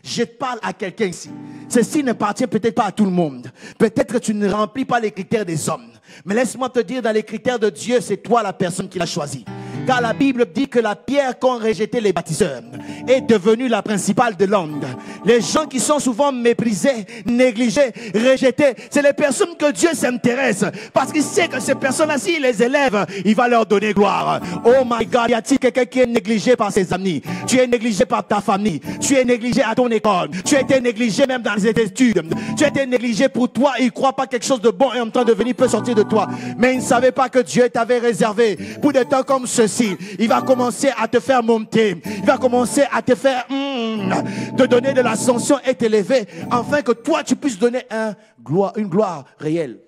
Je parle à quelqu'un ici. Ceci n'appartient peut-être pas à tout le monde. Peut-être que tu ne remplis pas les critères des hommes. Mais laisse-moi te dire, dans les critères de Dieu, c'est toi la personne qui l'a choisi. Car la Bible dit que la pierre qu'ont rejetée les bâtisseurs est devenue la principale de l'homme. Les gens qui sont souvent méprisés, négligés, rejetés, c'est les personnes que Dieu s'intéresse. Parce qu'il sait que ces personnes-là, s'il les élève, il va leur donner gloire. Oh my God, y a-t-il quelqu'un qui est négligé par ses amis? Tu es négligé par ta famille. Tu es négligé à ton école. Tu as été négligé même dans les études. Tu as été négligé pour toi. Il ne croit pas que quelque chose de bon est en train de venir peut sortir de toi. Mais il ne savait pas que Dieu t'avait réservé pour des temps comme ceci. facile. Il va commencer à te faire monter. Il va commencer à te faire te donner de l'ascension et t'élever, afin que toi, tu puisses donner une gloire réelle.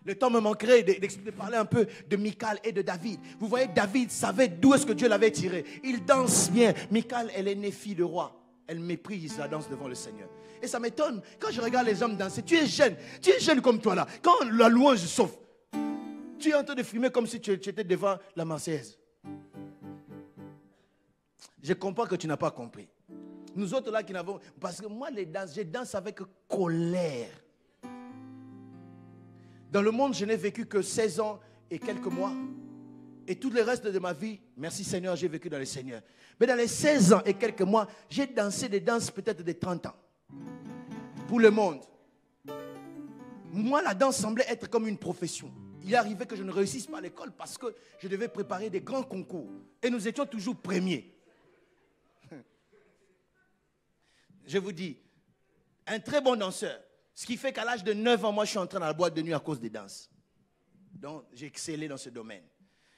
Le temps me manquerait de parler un peu de Michal et de David. Vous voyez, David savait d'où est-ce que Dieu l'avait tiré. Il danse bien. Michal, elle est née fille de roi. Elle méprise la danse devant le Seigneur. Et ça m'étonne, quand je regarde les hommes danser, tu es jeune comme toi là. Quand la louange sauve, tu es en train de frimer comme si tu étais devant la Marseillaise. Je comprends que tu n'as pas compris. Nous autres là qui n'avons... Parce que moi, je danse avec colère. Dans le monde, je n'ai vécu que 16 ans et quelques mois. Et tout le reste de ma vie, merci Seigneur, j'ai vécu dans le Seigneur. Mais dans les 16 ans et quelques mois, j'ai dansé des danses peut-être de 30 ans. Pour le monde. Moi, la danse semblait être comme une profession. Il arrivait que je ne réussisse pas à l'école parce que je devais préparer des grands concours. Et nous étions toujours premiers. Je vous dis, un très bon danseur. Ce qui fait qu'à l'âge de 9 ans, moi, je suis entré dans la boîte de nuit à cause des danses. Donc, j'ai excellé dans ce domaine.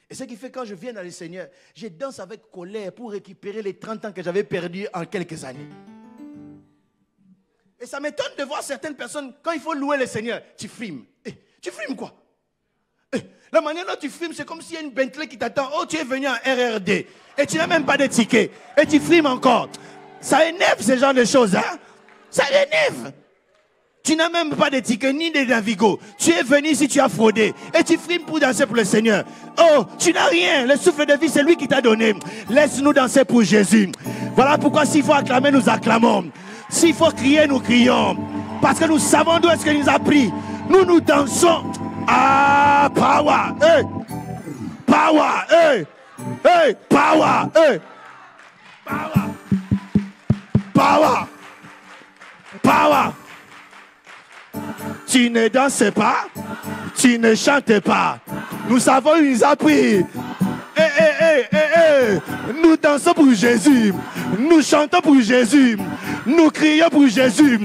Et ce qui fait que quand je viens dans le Seigneur, je danse avec colère pour récupérer les 30 ans que j'avais perdus en quelques années. Et ça m'étonne de voir certaines personnes, quand il faut louer le Seigneur, tu frimes. Tu frimes quoi? La manière dont tu frimes, c'est comme s'il y a une Bentley qui t'attend. Oh, tu es venu en RRD. Et tu n'as même pas de ticket. Et tu frimes encore. Ça énerve ce genre de choses, hein? Ça énerve. Tu n'as même pas de ticket ni de Navigo. Tu es venu ici, tu as fraudé. Et tu frimes pour danser pour le Seigneur. Oh, tu n'as rien. Le souffle de vie, c'est lui qui t'a donné. Laisse-nous danser pour Jésus. Voilà pourquoi s'il faut acclamer, nous acclamons. S'il faut crier, nous crions. Parce que nous savons d'où est-ce qu'il nous a pris. Nous dansons. Ah, power. Hey. Power. Hey. Hey. Power. Hey. Power. Power. Power. Tu ne danses pas, tu ne chantes pas. Nous savons, il nous a pris. Nous dansons pour Jésus. Nous chantons pour Jésus. Nous crions pour Jésus.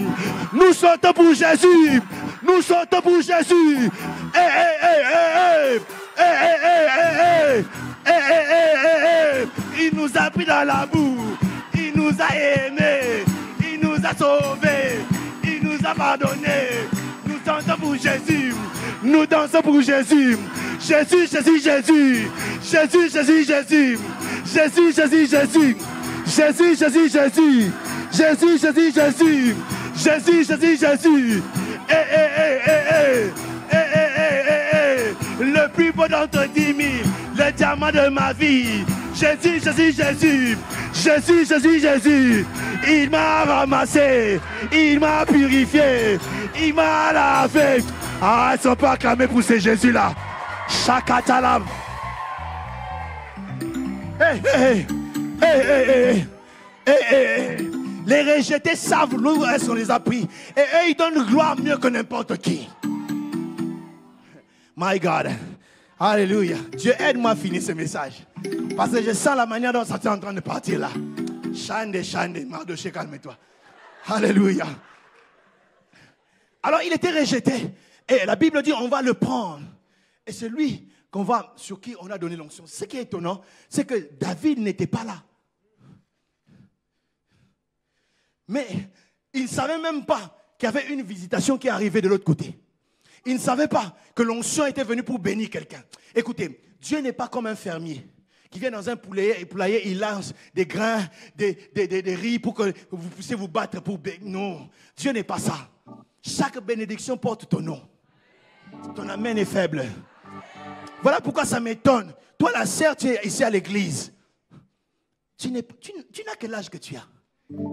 Nous chantons pour Jésus. Nous chantons pour Jésus. Il nous a pris dans l'amour. Il nous a aimés. Il nous a sauvés. Il nous a pardonné. Nous chantons pour Jésus. Nous dansons pour Jésus. Jésus, Jésus, Jésus. Jésus, Jésus, Jésus. Jésus, Jésus, Jésus. Jésus, Jésus, Jésus. Jésus, Jésus, Jésus. Jésus, Jésus, Jésus. Le plus beau d'entre 10 000. Le diamant de ma vie. Jésus, Jésus, Jésus. Jésus, Jésus, Jésus. Il m'a ramassé. Il m'a purifié. Il m'a lavé. Ah, ils ne sont pas acclamés pour ces Jésus-là. Chakatalam. Les rejetés savent où est-ce qu'on les a pris. Et eux, ils donnent gloire mieux que n'importe qui. My God. Alléluia. Dieu, aide-moi à finir ce message. Parce que je sens la manière dont ça est en train de partir là. Chande, Mardoché, calme-toi. Alléluia. Alors, il était rejeté. Et la Bible dit, on va le prendre. Et c'est lui sur qui on a donné l'onction. Ce qui est étonnant, c'est que David n'était pas là. Mais il ne savait même pas qu'il y avait une visitation qui est arrivée de l'autre côté. Il ne savait pas que l'onction était venue pour bénir quelqu'un. Écoutez, Dieu n'est pas comme un fermier qui vient dans un poulailler, il lance des grains, des riz pour que vous puissiez vous battre pour bénir. Non, Dieu n'est pas ça. Chaque bénédiction porte ton nom. Ton amen est faible. Voilà pourquoi ça m'étonne. Toi, la sœur, tu es ici à l'église. Tu n'as quel âge que tu as?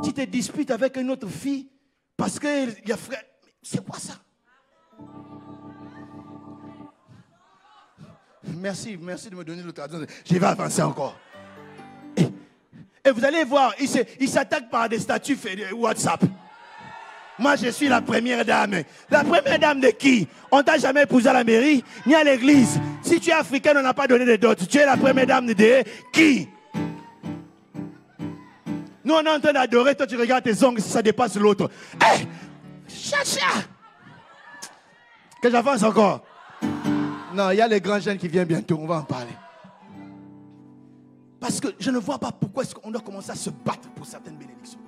Tu te disputes avec une autre fille parce qu'il y a frère. C'est quoi ça? Merci de me donner l'occasion. Je vais avancer encore. Et vous allez voir, il s'attaque par des statuts WhatsApp. Moi, je suis la première dame. La première dame de qui? On t'a jamais épousé à la mairie, ni à l'église. Si tu es africaine, on n'a pas donné de dot. Tu es la première dame de qui? Nous, on est en train d'adorer. Toi, tu regardes tes ongles si ça dépasse l'autre. Hé! Chacha! Que j'avance encore. Non, il y a les grands jeunes qui viennent bientôt. On va en parler. Parce que je ne vois pas pourquoi est-ce qu'on doit commencer à se battre pour certaines bénédictions.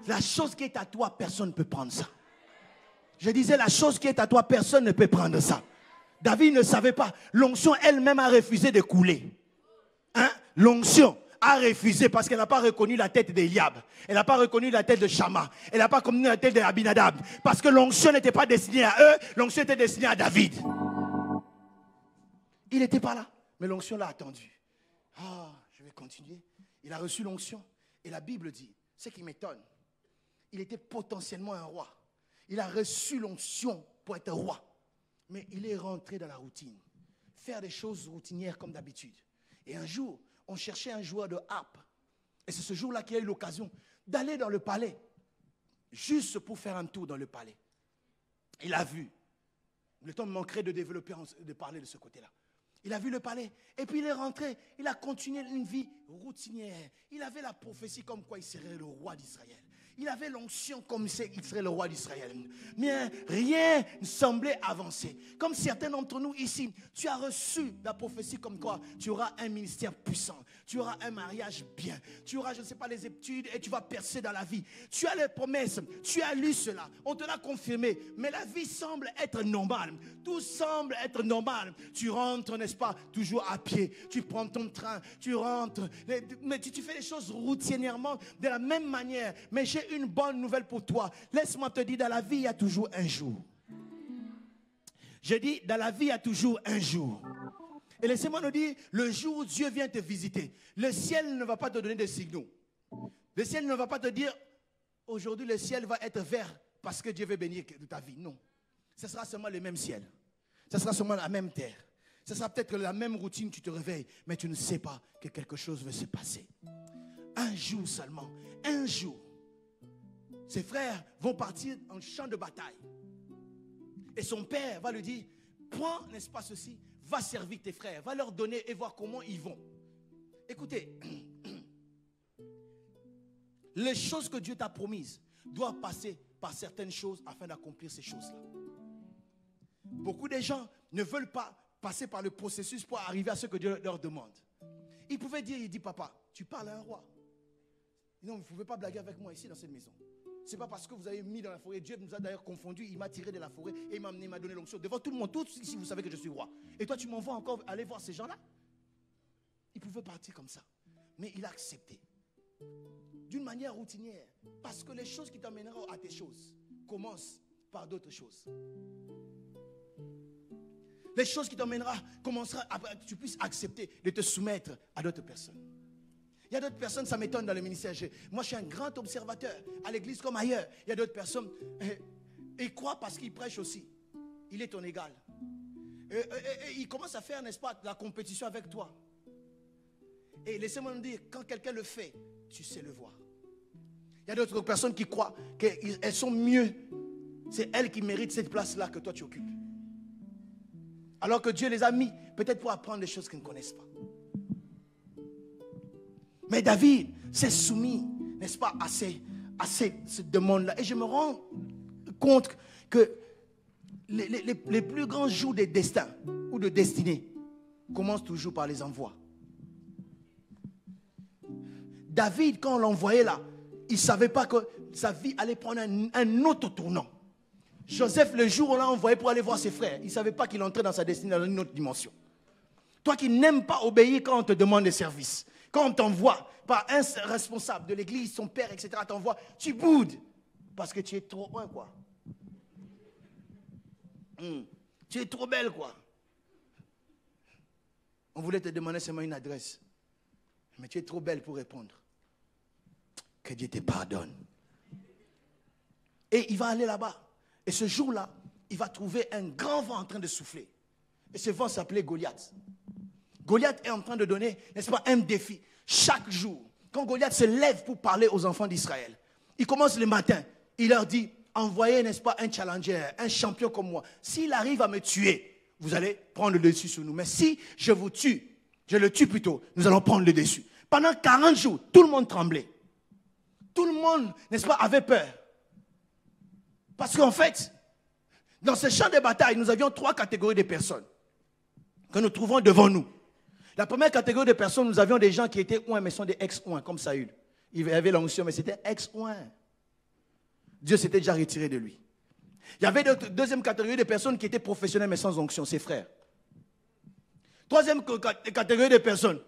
La chose qui est à toi, personne ne peut prendre ça. Je disais, la chose qui est à toi, personne ne peut prendre ça. David ne savait pas. L'onction elle-même a refusé de couler. Hein? L'onction a refusé parce qu'elle n'a pas reconnu la tête d'Eliab. Elle n'a pas reconnu la tête de Shama. Elle n'a pas reconnu la tête d'Abinadab. Parce que l'onction n'était pas destinée à eux, l'onction était destinée à David. Il n'était pas là, mais l'onction l'a attendu. Ah, je vais continuer. Il a reçu l'onction. Et la Bible dit, ce qui m'étonne, il était potentiellement un roi. Il a reçu l'onction pour être roi. Mais il est rentré dans la routine. Faire des choses routinières comme d'habitude. Et un jour, on cherchait un joueur de harpe. Et c'est ce jour-là qu'il a eu l'occasion d'aller dans le palais. Juste pour faire un tour dans le palais. Il a vu. Le temps me manquerait de développer, de parler de ce côté-là. Il a vu le palais. Et puis il est rentré. Il a continué une vie routinière. Il avait la prophétie comme quoi il serait le roi d'Israël. Il avait l'onction comme il serait le roi d'Israël. Mais rien ne semblait avancer. Comme certains d'entre nous ici, tu as reçu la prophétie comme quoi tu auras un ministère puissant. Tu auras un mariage bien. Tu auras, je ne sais pas, les études et tu vas percer dans la vie. Tu as les promesses. Tu as lu cela. On te l'a confirmé. Mais la vie semble être normale. Tout semble être normal. Tu rentres, n'est-ce pas, toujours à pied. Tu prends ton train. Tu rentres. Mais tu fais les choses routinièrement de la même manière. Mais j'ai une bonne nouvelle pour toi. Laisse-moi te dire, dans la vie, il y a toujours un jour. Je dis, dans la vie, il y a toujours un jour. Et laissez-moi nous dire, le jour où Dieu vient te visiter, le ciel ne va pas te donner des signaux. Le ciel ne va pas te dire, aujourd'hui le ciel va être vert parce que Dieu veut bénir ta vie. Non. Ce sera seulement le même ciel. Ce sera seulement la même terre. Ce sera peut-être la même routine, tu te réveilles, mais tu ne sais pas que quelque chose va se passer. Un jour seulement, un jour. Ses frères vont partir en champ de bataille. Et son père va lui dire, prends, n'est-ce pas ceci, va servir tes frères, va leur donner et voir comment ils vont. Écoutez, les choses que Dieu t'a promises doivent passer par certaines choses afin d'accomplir ces choses-là. Beaucoup de gens ne veulent pas passer par le processus pour arriver à ce que Dieu leur demande. Il pouvait dire, il dit, papa, tu parles à un roi. Non, vous ne pouvez pas blaguer avec moi ici dans cette maison. Ce n'est pas parce que vous avez mis dans la forêt. Dieu nous a d'ailleurs confondus. Il m'a tiré de la forêt et il m'a donné l'onction. Devant tout le monde, tous ici, vous savez que je suis roi. Et toi, tu m'envoies encore aller voir ces gens-là? Il pouvait partir comme ça. Mais il a accepté. D'une manière routinière. Parce que les choses qui t'emmèneront à tes choses commencent par d'autres choses. Les choses qui t'emmèneront commenceront après que tu puisses accepter de te soumettre à d'autres personnes. Il y a d'autres personnes, ça m'étonne dans le ministère. Moi, je suis un grand observateur, à l'église comme ailleurs. Il y a d'autres personnes, ils croient parce qu'ils prêchent aussi. Il est ton égal. Et il commence à faire, n'est-ce pas, la compétition avec toi. Et laissez-moi me dire, quand quelqu'un le fait, tu sais le voir. Il y a d'autres personnes qui croient qu'elles sont mieux. C'est elles qui méritent cette place-là que toi tu occupes. Alors que Dieu les a mis, peut-être pour apprendre des choses qu'ils ne connaissent pas. Mais David s'est soumis, n'est-ce pas, à cette demande-là. Et je me rends compte que les plus grands jours des destins ou de destinée commencent toujours par les envois. David, quand on l'envoyait là, il ne savait pas que sa vie allait prendre un autre tournant. Joseph, le jour où on l'a envoyé pour aller voir ses frères, il ne savait pas qu'il entrait dans sa destinée dans une autre dimension. Toi qui n'aimes pas obéir quand on te demande des services, quand on t'envoie par un responsable de l'église, son père, etc., t'envoie, tu boudes parce que tu es trop loin, quoi. Tu es trop belle, quoi. On voulait te demander seulement une adresse, mais tu es trop belle pour répondre. Que Dieu te pardonne. Et il va aller là-bas. Et ce jour-là, il va trouver un grand vent en train de souffler. Et ce vent s'appelait Goliath. Goliath est en train de donner, n'est-ce pas, un défi. Chaque jour, quand Goliath se lève pour parler aux enfants d'Israël, il commence le matin, il leur dit, envoyez, n'est-ce pas, un challenger, un champion comme moi. S'il arrive à me tuer, vous allez prendre le dessus sur nous. Mais si je vous tue, je le tue plutôt, nous allons prendre le dessus. Pendant 40 jours, tout le monde tremblait. Tout le monde, n'est-ce pas, avait peur. Parce qu'en fait, dans ce champ de bataille, nous avions 3 catégories de personnes que nous trouvons devant nous. La première catégorie de personnes, nous avions des gens qui étaient oints, mais sont des ex-oints, comme Saül. Il avait l'onction, mais c'était ex-oint. Dieu s'était déjà retiré de lui. Il y avait une deuxième catégorie de personnes qui étaient professionnelles, mais sans onction, ses frères. Troisième catégorie de personnes,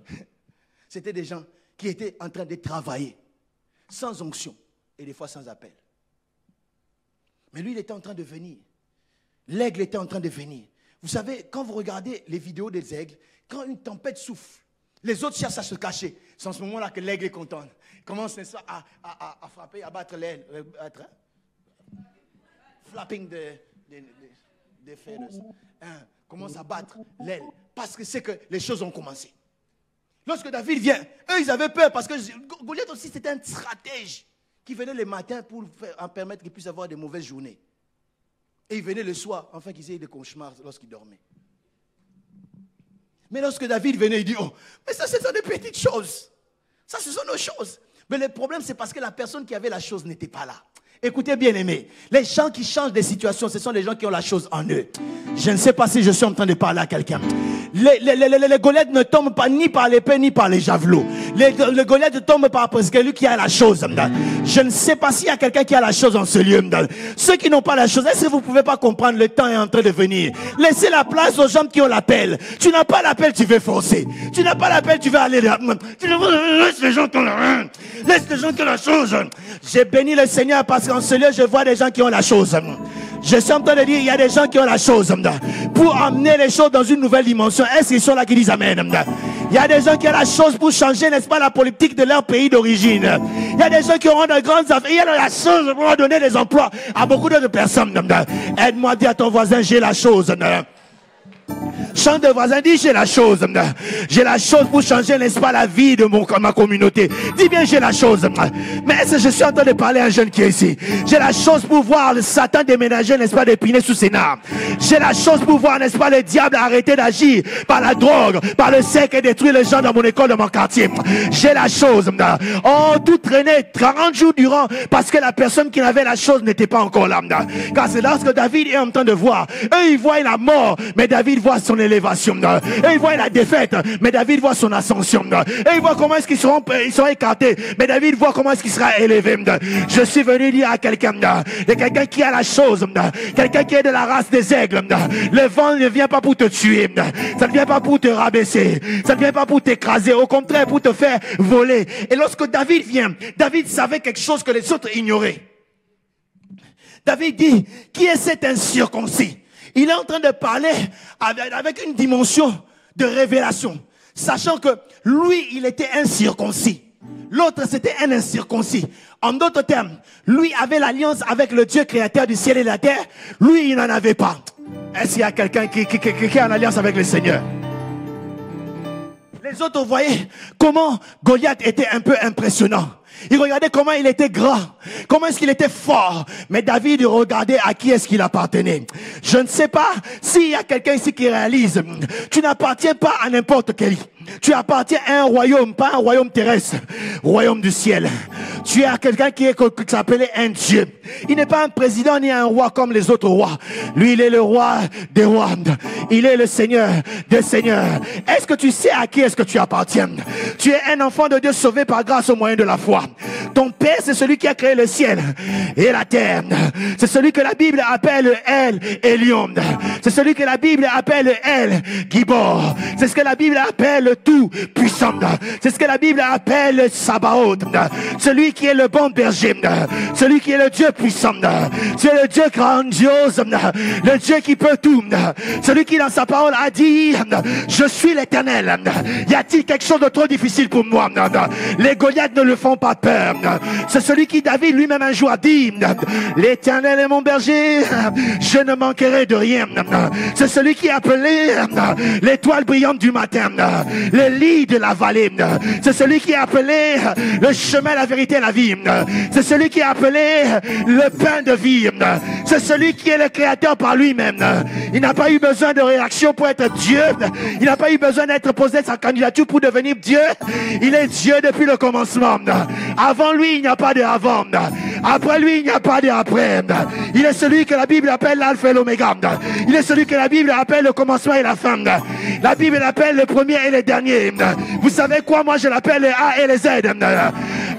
c'était des gens qui étaient en train de travailler, sans onction, et des fois sans appel. Mais lui, il était en train de venir. L'aigle était en train de venir. Vous savez, quand vous regardez les vidéos des aigles, quand une tempête souffle, les autres cherchent à se cacher. C'est en ce moment-là que l'aigle est content. Il commence à frapper, à battre l'aile. Flapping des feathers. Commence à battre l'aile. Parce que c'est que les choses ont commencé. Lorsque David vient, eux, ils avaient peur parce que Goliath aussi, c'était un stratège qui venait le matin pour en permettre qu'ils puissent avoir des mauvaises journées. Et il venait le soir, afin qu'ils aient des cauchemars lorsqu'ils dormaient. Mais lorsque David venait, il dit, oh, mais ça, ce sont des petites choses. Ça, ce sont nos choses. Mais le problème, c'est parce que la personne qui avait la chose n'était pas là. Écoutez bien aimés, les gens qui changent des situations, ce sont les gens qui ont la chose en eux. Je ne sais pas si je suis en train de parler à quelqu'un. Les Goliaths ne tombent pas ni par l'épée ni par les javelots. Les Goliaths ne tombent pas parce que lui qui a la chose. Je ne sais pas s'il y a quelqu'un qui a la chose en ce lieu. Ceux qui n'ont pas la chose, est-ce que vous ne pouvez pas comprendre, le temps est en train de venir. Laissez la place aux gens qui ont l'appel. Tu n'as pas l'appel, tu veux forcer. Tu n'as pas l'appel, tu veux aller là. Laisse les gens qui ont la, laisse les gens qui ont la chose. J'ai béni le Seigneur parce qu'en ce lieu, je vois des gens qui ont la chose. Je suis en train de dire, il y a des gens qui ont la chose pour amener les choses dans une nouvelle dimension. Est-ce qu'ils sont là qui disent Amen? Il y a des gens qui ont la chose pour changer, n'est-ce pas, la politique de leur pays d'origine. Il y a des gens qui auront de grandes affaires. Il y a la chose pour donner des emplois à beaucoup d'autres personnes. Aide-moi à dire à ton voisin, j'ai la chose. Chante de voisin, dis j'ai la chose. J'ai la chose pour changer, n'est-ce pas, la vie de ma communauté. Dis bien j'ai la chose. Mais est-ce que je suis en train de parler à un jeune qui est ici? J'ai la chose pour voir le Satan déménager, n'est-ce pas, d'épiner sous ses nards. J'ai la chose pour voir, n'est-ce pas, le diable arrêter d'agir par la drogue, par le sexe et détruire les gens dans mon école, dans mon quartier. J'ai la chose. Oh, tout traîner 40 jours durant parce que la personne qui avait la chose n'était pas encore là. Car c'est lorsque David est en train de voir. Eux, ils voient la mort, mais David voit son élévation. Et il voit la défaite, mais David voit son ascension. Et il voit comment est-ce qu'ils seront écartés, mais David voit comment est-ce qu'il sera élevé. Je suis venu dire à quelqu'un, qui a la chose, quelqu'un qui est de la race des aigles. Le vent ne vient pas pour te tuer, ça ne vient pas pour te rabaisser, ça ne vient pas pour t'écraser, au contraire pour te faire voler. Et lorsque David vient, David savait quelque chose que les autres ignoraient. David dit, qui est cet incirconcis? Il est en train de parler avec une dimension de révélation, sachant que lui, il était incirconcis. L'autre, c'était un incirconcis. En d'autres termes, lui avait l'alliance avec le Dieu créateur du ciel et de la terre. Lui, il n'en avait pas. Est-ce qu'il y a quelqu'un qui a une alliance avec le Seigneur? Les autres voyaient comment Goliath était un peu impressionnant. Il regardait comment il était grand, comment est-ce qu'il était fort. Mais David regardait à qui est-ce qu'il appartenait. Je ne sais pas s'il y a quelqu'un ici qui réalise. Tu n'appartiens pas à n'importe quel. Tu appartiens à un royaume, pas un royaume terrestre, royaume du ciel. Tu es à quelqu'un qui s'appelait un Dieu. Il n'est pas un président ni un roi comme les autres rois. Lui, il est le roi des rois. Il est le Seigneur des seigneurs. Est-ce que tu sais à qui est-ce que tu appartiens? Tu es un enfant de Dieu sauvé par grâce au moyen de la foi. Ton Père, c'est celui qui a créé le ciel et la terre. C'est celui que la Bible appelle El Elyon. C'est celui que la Bible appelle El Gibor. C'est ce que la Bible appelle tout puissant. C'est ce que la Bible appelle Sabaoth. Celui qui est le bon berger. Celui qui est le Dieu puissant. C'est le Dieu grandiose. Le Dieu qui peut tout. Celui qui dans sa parole a dit, je suis l'Éternel. Y a-t-il quelque chose de trop difficile pour moi? Les Goliaths ne le font pas peur. C'est celui qui, David lui-même un jour a dit, l'Éternel est mon berger, je ne manquerai de rien. C'est celui qui a appelé l'étoile brillante du matin, le lit de la vallée. C'est celui qui a appelé le chemin, la vérité et la vie. C'est celui qui a appelé le pain de vie. C'est celui qui est le créateur par lui-même. Il n'a pas eu besoin de réaction pour être Dieu. Il n'a pas eu besoin d'être posé sa candidature pour devenir Dieu. Il est Dieu depuis le commencement. Avant lui, il n'y a pas de avant. Après lui, il n'y a pas d'après. Il est celui que la Bible appelle l'alpha et l'oméga. Il est celui que la Bible appelle le commencement et la fin. La Bible l'appelle le premier et le dernier. Vous savez quoi? Moi, je l'appelle les A et les Z.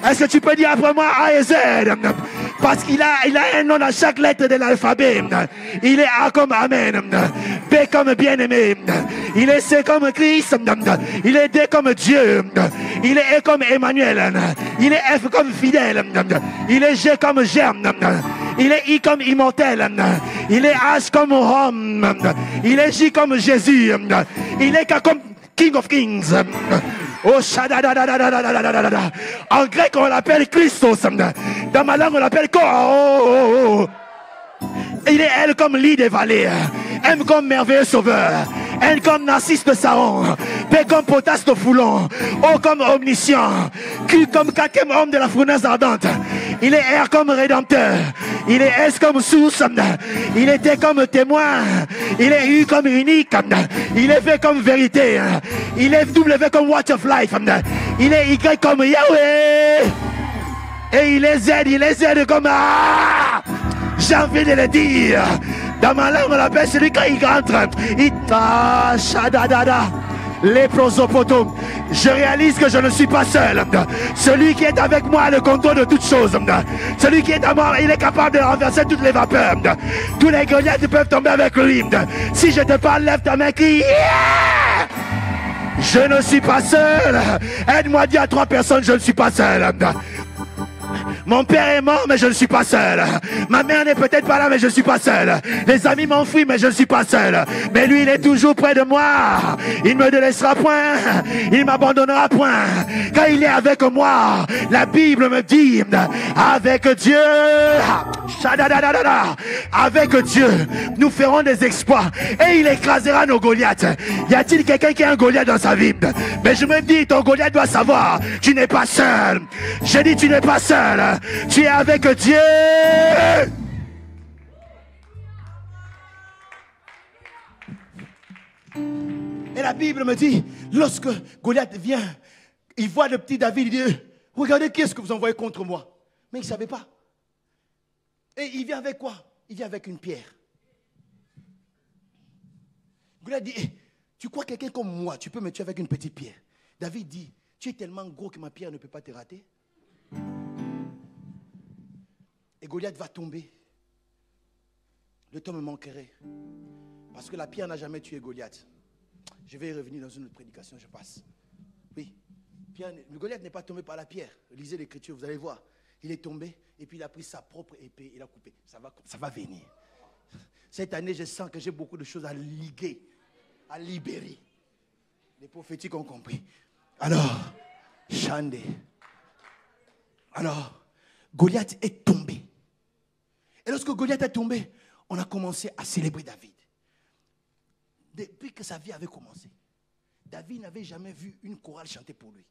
Est-ce que tu peux dire après moi A et Z? Parce qu'il a un nom dans chaque lettre de l'alphabet. Il est A comme Amen. B comme bien-aimé. Il est C comme Christ. Il est D comme Dieu. Il est E comme Emmanuel. Il est F comme fidèle. Il est G comme germe. Il est I comme immortel. Il est H comme homme. Il est J comme Jésus. Il est K comme King of Kings. Oh, en grec, on l'appelle Christos. Dans ma langue, on l'appelle Ko. Il est L comme lit des vallées. M comme merveilleux sauveur. N comme Narcisse de Saron. P comme Potasse de Foulon. O comme omniscient. Q comme quatrième homme de la fournaise ardente. Il est R comme rédempteur. Il est S comme source. Il est T comme témoin. Il est U comme unique. Il est V comme vérité. Il est W comme Watch of Life. Il est Y comme Yahweh. Et il est Z comme j'ai envie de le dire. Dans ma langue, on l'appelle celui quand il rentre. Ita shadadada. Les prosopotos. Je réalise que je ne suis pas seul. Celui qui est avec moi a le contrôle de toutes choses. Celui qui est à moi, il est capable de renverser toutes les vapeurs. Tous les Goliaths peuvent tomber avec lui. Si je te parle, lève ta main, crie. Yeah! Je ne suis pas seul. Aide-moi à dire à 3 personnes, je ne suis pas seul. Mon père est mort, mais je ne suis pas seul. Ma mère n'est peut-être pas là, mais je ne suis pas seul. Les amis m'enfuient, mais je ne suis pas seul. Mais lui, il est toujours près de moi. Il ne me délaissera point. Il ne m'abandonnera point. Quand il est avec moi, la Bible me dit, avec Dieu, avec Dieu, nous ferons des exploits. Et il écrasera nos Goliaths. Y a-t-il quelqu'un qui a un Goliath dans sa vie? Mais je me dis, ton Goliath doit savoir, tu n'es pas seul. Je dis, tu n'es pas seul. Tu es avec Dieu. Et la Bible me dit, lorsque Goliath vient, il voit le petit David, il dit, regardez qui est-ce que vous envoyez contre moi. Mais il ne savait pas. Et il vient avec quoi? Il vient avec une pierre. Goliath dit, hey, tu crois quelqu'un comme moi, tu peux me tuer avec une petite pierre? David dit, tu es tellement gros que ma pierre ne peut pas te rater. Et Goliath va tomber. Le temps me manquerait. Parce que la pierre n'a jamais tué Goliath. Je vais y revenir dans une autre prédication, je passe. Oui. Goliath n'est pas tombé par la pierre. Lisez l'écriture, vous allez voir. Il est tombé et puis il a pris sa propre épée, il a coupé. Ça va venir. Cette année, je sens que j'ai beaucoup de choses à liguer, à libérer. Les prophétiques ont compris. Alors, Chandé. Alors, Goliath est tombé. Et lorsque Goliath est tombé, on a commencé à célébrer David. Depuis que sa vie avait commencé, David n'avait jamais vu une chorale chanter pour lui.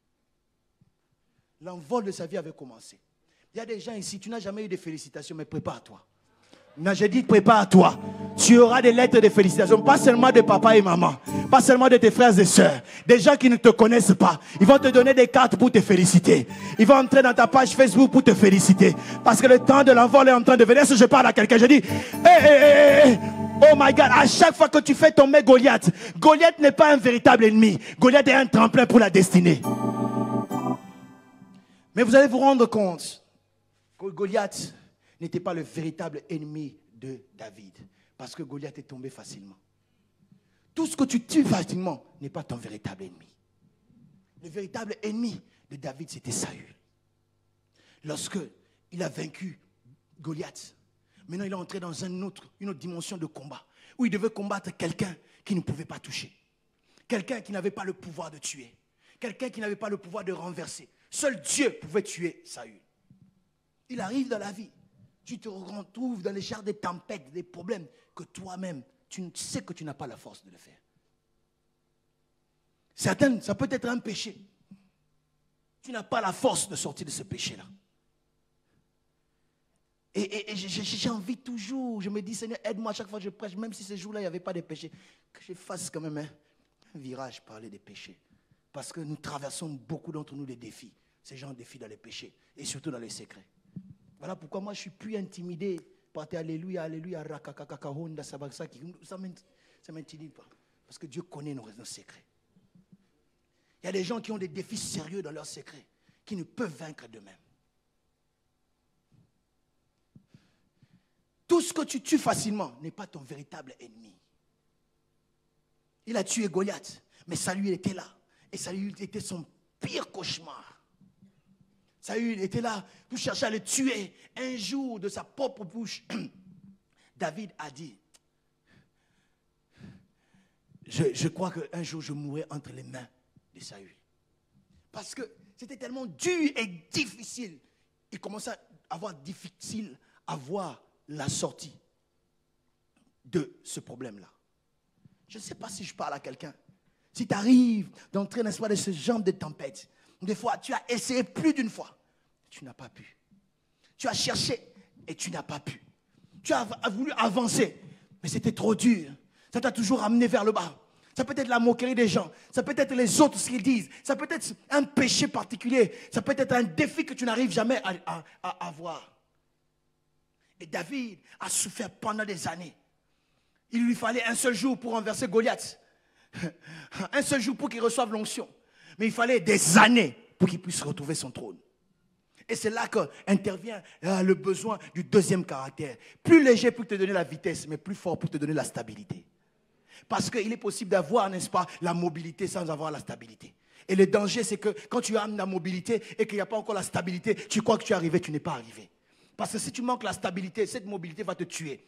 L'envol de sa vie avait commencé. Il y a des gens ici, tu n'as jamais eu de félicitations, mais prépare-toi. Non, j'ai dit prépare-toi. Tu auras des lettres de félicitations, pas seulement de papa et maman, pas seulement de tes frères et sœurs, des gens qui ne te connaissent pas. Ils vont te donner des cartes pour te féliciter. Ils vont entrer dans ta page Facebook pour te féliciter. Parce que le temps de l'envol est en train de venir. Si je parle à quelqu'un, je dis, hey, oh my God, à chaque fois que tu fais tomber Goliath, Goliath n'est pas un véritable ennemi. Goliath est un tremplin pour la destinée. Mais vous allez vous rendre compte que Goliath n'était pas le véritable ennemi de David. Parce que Goliath est tombé facilement. Tout ce que tu tues facilement n'est pas ton véritable ennemi. Le véritable ennemi de David, c'était Saül. Lorsque il a vaincu Goliath, maintenant il est entré dans une autre dimension de combat, où il devait combattre quelqu'un qui ne pouvait pas toucher. Quelqu'un qui n'avait pas le pouvoir de tuer. Quelqu'un qui n'avait pas le pouvoir de renverser. Seul Dieu pouvait tuer Saül. Il arrive dans la vie. Tu te retrouves dans les chars des tempêtes, des problèmes que toi-même, tu sais que tu n'as pas la force de le faire. Certains, ça peut être un péché. Tu n'as pas la force de sortir de ce péché-là. Et j'ai envie toujours, je me dis, Seigneur, aide-moi à chaque fois que je prêche, même si ce jour-là, il n'y avait pas de péché, que je fasse quand même un virage, parler des péchés. Parce que nous traversons beaucoup d'entre nous des défis. Ces gens défient dans les péchés et surtout dans les secrets. Voilà pourquoi moi je suis plus intimidé par tes alléluia, alléluia, rakakakaka, honda, sabasaki. Ça ne m'intimide pas. Parce que Dieu connaît nos secrets. Il y a des gens qui ont des défis sérieux dans leurs secrets, qui ne peuvent vaincre d'eux-mêmes. Tout ce que tu tues facilement n'est pas ton véritable ennemi. Il a tué Goliath, mais Saül était là. Et Saül était son pire cauchemar. Saül était là pour chercher à le tuer. Un jour, de sa propre bouche, David a dit, je crois qu'un jour je mourrai entre les mains de Saül. Parce que c'était tellement dur et difficile. Il commençait à avoir difficile à voir la sortie de ce problème-là. Je ne sais pas si je parle à quelqu'un. Si tu arrives d'entrer dans ce genre de tempête, des fois tu as essayé plus d'une fois, tu n'as pas pu. Tu as cherché et tu n'as pas pu. Tu as voulu avancer, mais c'était trop dur. Ça t'a toujours amené vers le bas. Ça peut être la moquerie des gens. Ça peut être les autres, ce qu'ils disent. Ça peut être un péché particulier. Ça peut être un défi que tu n'arrives jamais à avoir. Et David a souffert pendant des années. Il lui fallait un seul jour pour renverser Goliath. Un seul jour pour qu'il reçoive l'onction. Mais il fallait des années pour qu'il puisse retrouver son trône. Et c'est là qu'intervient le besoin du deuxième caractère. Plus léger pour te donner la vitesse, mais plus fort pour te donner la stabilité. Parce qu'il est possible d'avoir, n'est-ce pas, la mobilité sans avoir la stabilité. Et le danger, c'est que quand tu as la mobilité et qu'il n'y a pas encore la stabilité, tu crois que tu es arrivé, tu n'es pas arrivé. Parce que si tu manques la stabilité, cette mobilité va te tuer.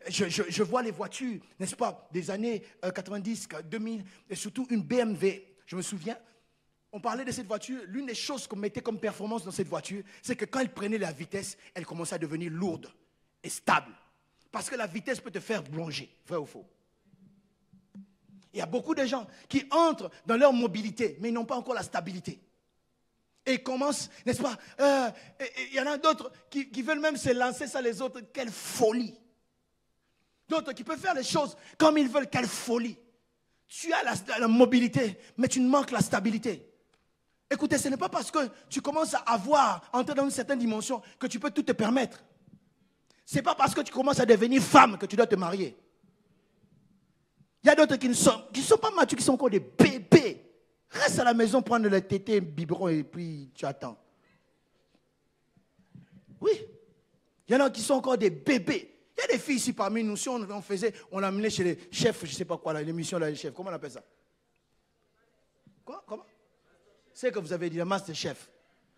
Je vois les voitures, n'est-ce pas, des années 90, 2000, et surtout une BMW. Je me souviens, on parlait de cette voiture. L'une des choses qu'on mettait comme performance dans cette voiture, c'est que quand elle prenait la vitesse, elle commençait à devenir lourde et stable. Parce que la vitesse peut te faire plonger, vrai ou faux? Il y a beaucoup de gens qui entrent dans leur mobilité, mais ils n'ont pas encore la stabilité. Et ils commencent, n'est-ce pas, il y en a d'autres qui veulent même se lancer sur les autres. Quelle folie! D'autres qui peuvent faire les choses comme ils veulent. Quelle folie! Tu as la mobilité, mais tu manques la stabilité. Écoutez, ce n'est pas parce que tu commences à entrer dans une certaine dimension que tu peux tout te permettre. Ce n'est pas parce que tu commences à devenir femme que tu dois te marier. Il y a d'autres qui ne sont pas matures, qui sont encore des bébés. Reste à la maison, prendre le tété, biberon et puis tu attends. Oui. Il y en a qui sont encore des bébés. Il y a des filles ici parmi nous, si on l'amenait chez les chefs, je ne sais pas quoi, l'émission là, les chefs, comment on appelle ça? Quoi? Comment? C'est que vous avez dit, le master chef.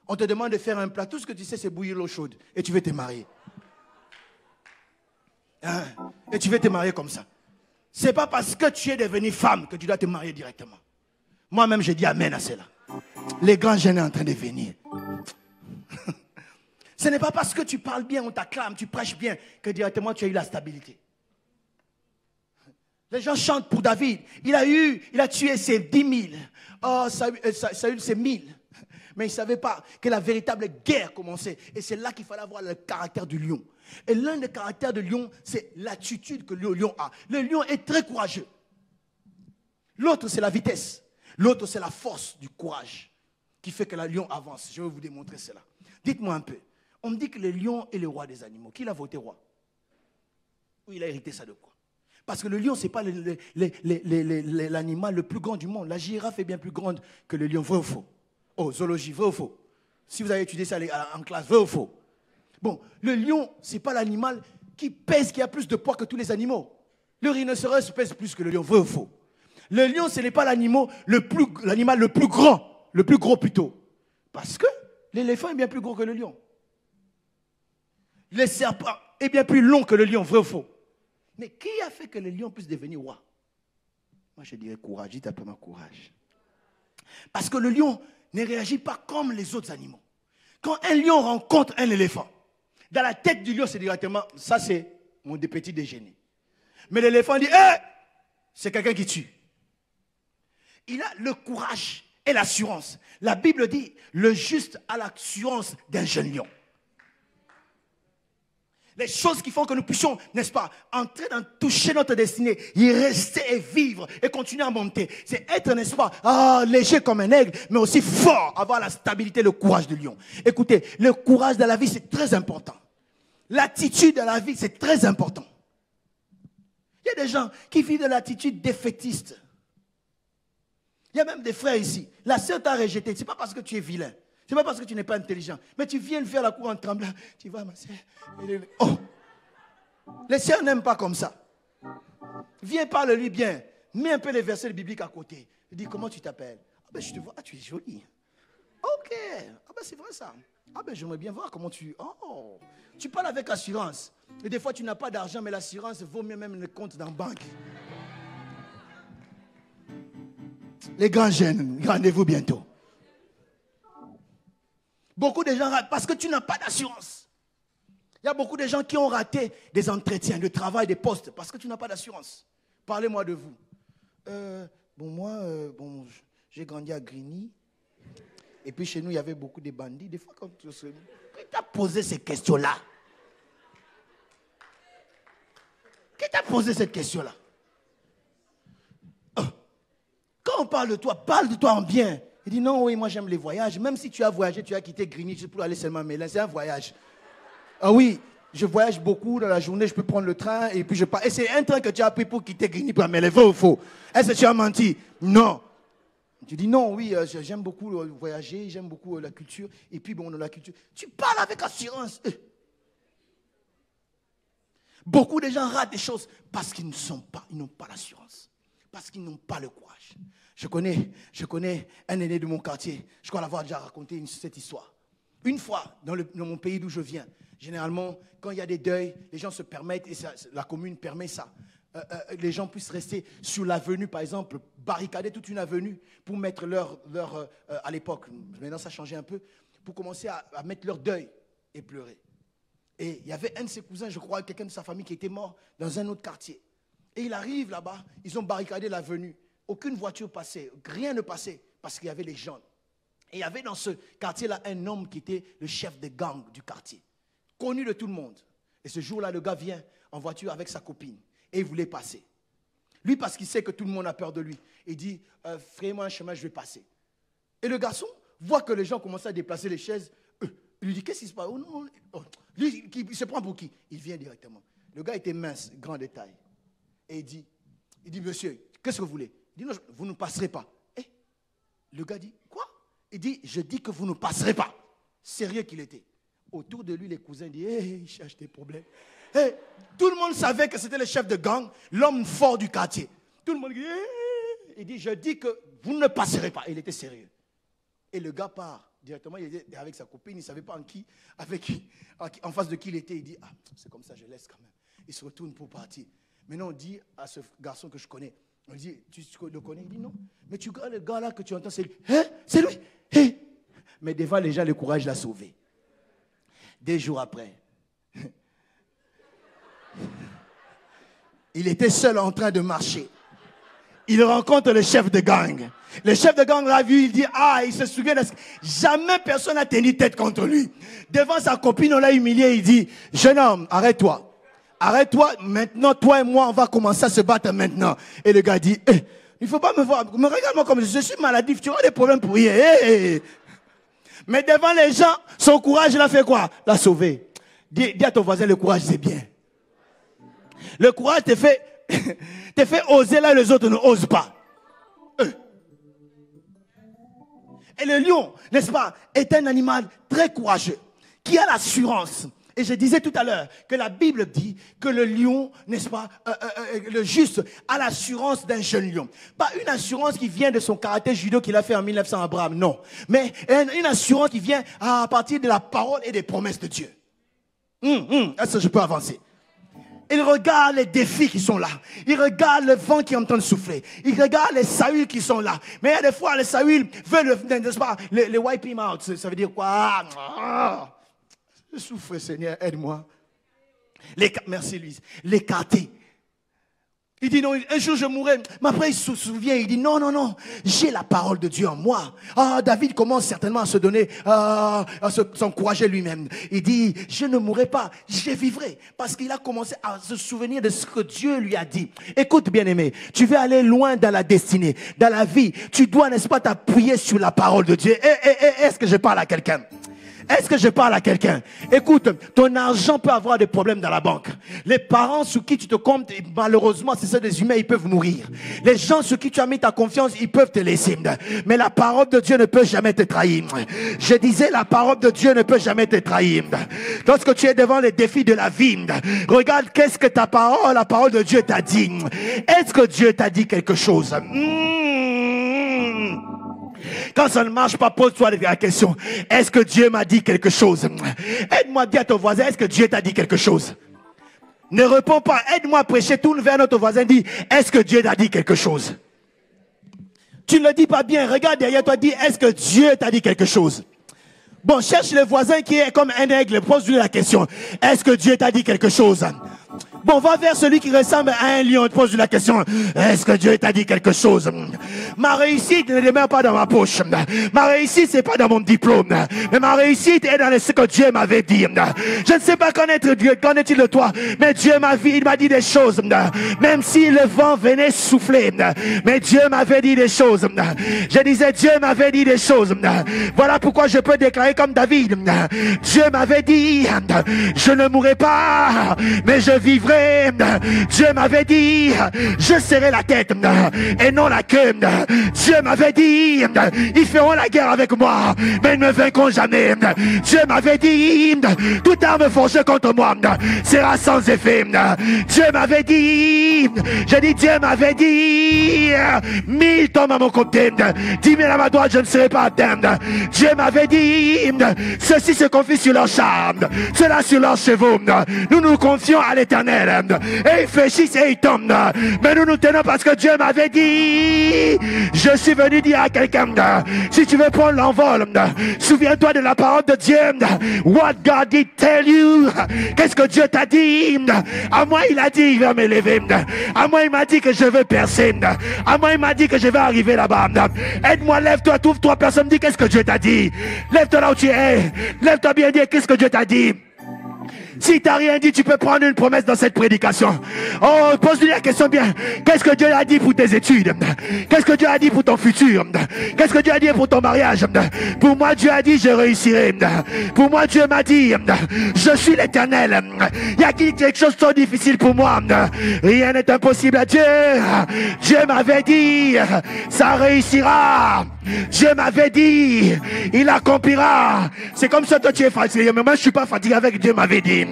On te demande de faire un plat, tout ce que tu sais, c'est bouillir l'eau chaude. Et tu veux te marier. Hein? Et tu veux te marier comme ça. Ce n'est pas parce que tu es devenue femme que tu dois te marier directement. Moi-même, je dis amen à cela. Les grands jeunes sont en train de venir. Ce n'est pas parce que tu parles bien, on t'acclame, tu prêches bien, que directement tu as eu la stabilité. Les gens chantent pour David. Il a tué ses 10 000. Oh, Saül, c'est 1000. Mais il ne savait pas que la véritable guerre commençait. Et c'est là qu'il fallait avoir le caractère du lion. Et l'un des caractères de lion, c'est l'attitude que le lion a. Le lion est très courageux. L'autre, c'est la vitesse. L'autre, c'est la force du courage qui fait que le lion avance. Je vais vous démontrer cela. Dites-moi un peu. On me dit que le lion est le roi des animaux. Qui l'a voté roi? Ou il a hérité ça de quoi? Parce que le lion, ce n'est pas l'animal le plus grand du monde. La girafe est bien plus grande que le lion. Vrai ou faux? Oh, zoologie, vrai ou faux? Si vous avez étudié ça en classe, vrai ou faux? Bon, le lion, ce n'est pas l'animal qui a plus de poids que tous les animaux. Le rhinocéros pèse plus que le lion, vrai ou faux? Le lion, ce n'est pas l'animal le plus grand, le plus gros plutôt. Parce que l'éléphant est bien plus gros que le lion. Le serpent est bien plus long que le lion, vrai ou faux? Mais qui a fait que le lion puisse devenir roi? Moi, je dirais courage. Dites un peu ma courage. Parce que le lion ne réagit pas comme les autres animaux. Quand un lion rencontre un éléphant, dans la tête du lion, c'est directement, ça c'est mon petit déjeuner. Mais l'éléphant dit, c'est quelqu'un qui tue. Il a le courage et l'assurance. La Bible dit, le juste a l'assurance d'un jeune lion. Les choses qui font que nous puissions, n'est-ce pas, entrer dans toucher notre destinée, y rester et vivre et continuer à monter. C'est être, n'est-ce pas, léger comme un aigle, mais aussi fort, avoir la stabilité, le courage du lion. Écoutez, le courage de la vie, c'est très important. L'attitude à la vie, c'est très important. Il y a des gens qui vivent de l'attitude défaitiste. Il y a même des frères ici. La sœur t'a rejeté. Ce n'est pas parce que tu es vilain. Ce n'est pas parce que tu n'es pas intelligent. Mais tu viens faire la cour en tremblant. Tu vas, ma sœur. Oh! Les sœurs n'aiment pas comme ça. Viens, parle-lui bien. Mets un peu les versets bibliques à côté. Il dit, comment tu t'appelles? Ah ben, je te vois, tu es jolie. Ok. Ah ben, c'est vrai ça. Ah ben, j'aimerais bien voir comment tu... Oh! Tu parles avec assurance. Et des fois, tu n'as pas d'argent, mais l'assurance vaut mieux même le compte dans la banque. Les grands jeunes, rendez-vous bientôt. Beaucoup de gens ratent parce que tu n'as pas d'assurance. Il y a beaucoup de gens qui ont raté des entretiens, de travail, des postes, parce que tu n'as pas d'assurance. Parlez-moi de vous. Moi, j'ai grandi à Grigny. Et puis chez nous, il y avait beaucoup de bandits. Des fois, quand tu as posé ces questions-là? Qui t'a posé cette question-là? Quand on parle de toi en bien. Il dit non, oui, moi j'aime les voyages. Même si tu as voyagé, tu as quitté Grigny juste pour aller seulement à Mélin. C'est un voyage. Ah oui, je voyage beaucoup dans la journée, je peux prendre le train et puis je pars. Et c'est un train que tu as pris pour quitter Grigny pour Mélin. Vrai ou faux? Est-ce que tu as menti? Non. Tu dis non, oui, j'aime beaucoup voyager, j'aime beaucoup la culture. Et puis bon, dans la culture, tu parles avec assurance. Beaucoup de gens ratent des choses parce qu'ils n'ont pas l'assurance. Parce qu'ils n'ont pas le courage. Je connais un aîné de mon quartier. Je crois l'avoir déjà raconté cette histoire. Une fois, dans mon pays d'où je viens, généralement, quand il y a des deuils, les gens se permettent, et la commune permet ça, les gens puissent rester sur l'avenue, par exemple, barricader toute une avenue pour mettre à l'époque, maintenant ça a changé un peu, pour commencer à mettre leur deuil et pleurer. Et il y avait un de ses cousins, je crois, quelqu'un de sa famille qui était mort dans un autre quartier. Et il arrive là-bas, ils ont barricadé l'avenue. Aucune voiture passait, rien ne passait parce qu'il y avait les gens. Et il y avait dans ce quartier-là un homme qui était le chef de gang du quartier, connu de tout le monde. Et ce jour-là, le gars vient en voiture avec sa copine et il voulait passer. Lui, parce qu'il sait que tout le monde a peur de lui, il dit, frayez-moi un chemin, je vais passer. Et le garçon voit que les gens commencent à déplacer les chaises. Il lui dit, qu'est-ce qui se passe? Oh, non. Oh. Lui, il se prend pour qui? Il vient directement. Le gars était mince, grand de taille. Et il dit, monsieur, qu'est-ce que vous voulez? Il dit, non, vous ne passerez pas. Et le gars dit, quoi? Il dit, je dis que vous ne passerez pas. Sérieux qu'il était. Autour de lui, les cousins disent, il cherche des problèmes. Tout le monde savait que c'était le chef de gang, l'homme fort du quartier. Tout le monde dit, il dit, je dis que vous ne passerez pas. Et il était sérieux. Et le gars part directement, il était avec sa copine, il ne savait pas en face de qui il était. Il dit, c'est comme ça, je laisse quand même. Il se retourne pour partir. Maintenant, on dit à ce garçon que je connais, on dit, tu le connais? Il dit non. Mais tu regardes le gars là que tu entends, c'est lui. C'est lui. Mais devant les gens, le courage l'a sauvé. 2 jours après, il était seul en train de marcher. Il rencontre le chef de gang. Le chef de gang l'a vu, il dit, il se souvient de ce... Jamais personne n'a tenu tête contre lui. Devant sa copine, on l'a humilié, il dit, jeune homme, arrête-toi. Arrête-toi, maintenant, toi et moi, on va commencer à se battre maintenant. Et le gars dit, il ne faut pas me voir, me regarde-moi comme je suis maladif, tu auras des problèmes pour rien. Mais devant les gens, son courage, il a fait quoi? L'a sauvé. Dis à ton voisin, le courage, c'est bien. Le courage te fait oser là, les autres ne osent pas. Et le lion, n'est-ce pas, est un animal très courageux, qui a l'assurance. Et je disais tout à l'heure que la Bible dit que le lion, n'est-ce pas, le juste a l'assurance d'un jeune lion. Pas une assurance qui vient de son caractère judo qu'il a fait en 1900 à Abraham, non. Mais une assurance qui vient à partir de la parole et des promesses de Dieu. Est-ce que je peux avancer? Il regarde les défis qui sont là. Il regarde le vent qui est en train de souffler. Il regarde les Saül qui sont là. Mais il y a des fois, les Saül veulent, n'est-ce pas, les wipe him out. Ça veut dire quoi? Je souffre, Seigneur, aide-moi. Merci, Louise. L'écarter. Il dit non, un jour je mourrai. Mais après il se souvient, il dit non, j'ai la parole de Dieu en moi. David commence certainement à se donner, à s'encourager lui-même. Il dit, je ne mourrai pas, je vivrai. Parce qu'il a commencé à se souvenir de ce que Dieu lui a dit. Écoute bien-aimé, tu veux aller loin dans la destinée, dans la vie. Tu dois, n'est-ce pas, t'appuyer sur la parole de Dieu. Est-ce que je parle à quelqu'un? Est-ce que je parle à quelqu'un? Écoute, ton argent peut avoir des problèmes dans la banque. Les parents sur qui tu te comptes, malheureusement, c'est des humains, ils peuvent mourir. Les gens sur qui tu as mis ta confiance, ils peuvent te laisser. Mais la parole de Dieu ne peut jamais te trahir. Je disais, la parole de Dieu ne peut jamais te trahir. Lorsque tu es devant les défis de la vie, regarde qu'est-ce que la parole de Dieu t'a dit. Est-ce que Dieu t'a dit quelque chose? Quand ça ne marche pas, pose-toi la question. Est-ce que Dieu m'a dit quelque chose? Aide-moi à dire à ton voisin, est-ce que Dieu t'a dit quelque chose? Ne réponds pas, aide-moi à prêcher, tourne vers notre voisin, dis, est-ce que Dieu t'a dit quelque chose? Tu ne le dis pas bien, regarde derrière toi, dis, est-ce que Dieu t'a dit quelque chose? Bon, cherche le voisin qui est comme un aigle, pose-lui la question, est-ce que Dieu t'a dit quelque chose? Bon, va vers celui qui ressemble à un lion, pose-lui la question, est-ce que Dieu t'a dit quelque chose? Ma réussite ne demeure pas dans ma poche. Ma réussite, c'est pas dans mon diplôme. Mais ma réussite est dans ce que Dieu m'avait dit. Je ne sais pas connaître Dieu, qu'en est-il de toi? Mais Dieu il m'a dit des choses. Même si le vent venait souffler. Mais Dieu m'avait dit des choses. Je disais, Dieu m'avait dit des choses. Voilà pourquoi je peux déclarer comme David. Dieu m'avait dit, je ne mourrai pas, mais je vivrai. Dieu m'avait dit, je serai la tête et non la queue. Dieu m'avait dit, ils feront la guerre avec moi, mais ils ne me vaincront jamais. Dieu m'avait dit, toute arme forgée contre moi sera sans effet. Dieu m'avait dit, j'ai dit Dieu m'avait dit, 1000 tombent à mon côté, 10 000 à ma droite, je ne serai pas atteint. Dieu m'avait dit, ceux-ci se confient sur leur charme, ceux-là sur leurs chevaux. Nous nous confions à l'Éternel. Et ils fléchissent et ils tombent. Mais nous nous tenons parce que Dieu m'avait dit. Je suis venu dire à quelqu'un, si tu veux prendre l'envol, souviens-toi de la parole de Dieu. What God did tell you? Qu'est-ce que Dieu t'a dit? À moi il a dit il va m'élever. À moi il m'a dit que je veux percer. À moi il m'a dit que je vais arriver là-bas. Aide-moi, lève-toi, trouve-toi, personne me dit qu'est-ce que Dieu t'a dit. Lève-toi là où tu es. Lève-toi bien, dire qu'est-ce que Dieu t'a dit. Si tu n'as rien dit, tu peux prendre une promesse dans cette prédication. Oh, pose-lui la question bien. Qu'est-ce que Dieu a dit pour tes études? Qu'est-ce que Dieu a dit pour ton futur? Qu'est-ce que Dieu a dit pour ton mariage? Pour moi, Dieu a dit, je réussirai. Pour moi, Dieu m'a dit, je suis l'Éternel. Il y a quelque chose de trop difficile pour moi. Rien n'est impossible à Dieu. Dieu m'avait dit, ça réussira. Dieu m'avait dit, il accomplira. C'est comme ça que tu es fatigué. Mais moi, je ne suis pas fatigué avec Dieu m'avait dit.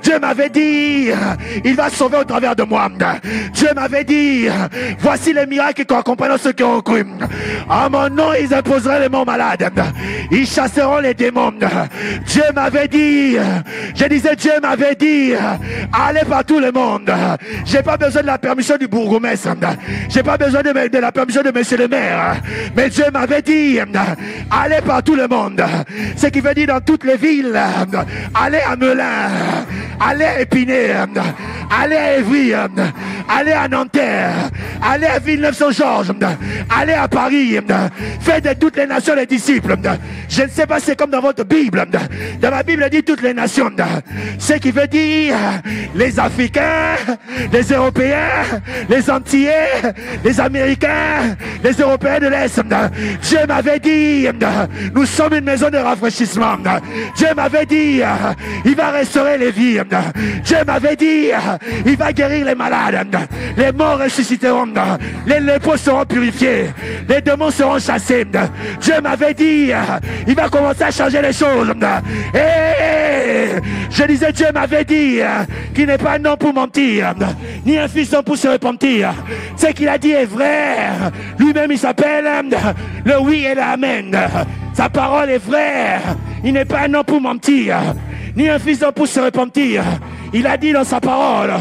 Dieu m'avait dit, il va sauver au travers de moi. Dieu m'avait dit, voici les miracles qui accompagneront ceux qui ont cru. À mon nom, ils imposeraient les morts malades. Ils chasseront les démons. Dieu m'avait dit, je disais, Dieu m'avait dit, allez par tout le monde. J'ai pas besoin de la permission du bourgmestre. J'ai pas besoin de la permission de monsieur le maire. Mais Dieu m'avait dit, allez par tout le monde. Ce qui veut dire dans toutes les villes, allez à Melun, allez à Épinay, allez à Évry, allez à Nanterre, allez à Villeneuve-Saint-Georges, allez à Paris, faites de toutes les nations les disciples. Je ne sais pas, c'est comme dans votre Bible. Dans ma Bible, elle dit toutes les nations. Ce qui veut dire les Africains, les Européens, les Antillais, les Américains, les Européens de l'Est. Dieu m'avait dit, nous sommes une maison de rafraîchissement. Dieu m'avait dit, il va restaurer les vies. Dieu m'avait dit, il va guérir les malades. Les morts ressusciteront. Les lépreux seront purifiés. Les démons seront chassés. Dieu m'avait dit, il va commencer à changer les choses. Et je disais, Dieu m'avait dit qu'il n'est pas un homme pour mentir, ni un fils d'homme pour se repentir. Ce qu'il a dit est vrai. Lui-même, il s'appelle le oui et l'amen. Sa parole est vraie. Il n'est pas un homme pour mentir, ni un fils d'homme pour se repentir. Il a dit dans sa parole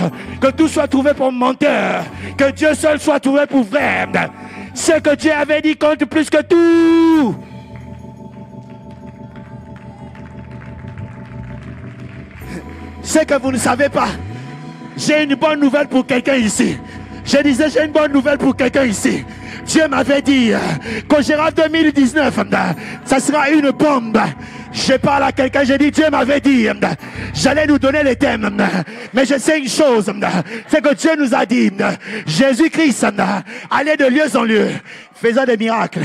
que tout soit trouvé pour menteur, que Dieu seul soit trouvé pour vrai. Ce que Dieu avait dit compte plus que tout. Ce que vous ne savez pas, j'ai une bonne nouvelle pour quelqu'un ici. Je disais, j'ai une bonne nouvelle pour quelqu'un ici. Dieu m'avait dit qu'au Gérard 2019, ça sera une bombe. Je parle à quelqu'un, j'ai dit, Dieu m'avait dit, j'allais nous donner les thèmes. Mais je sais une chose, c'est que Dieu nous a dit, Jésus-Christ allait de lieu en lieu, faisant des miracles,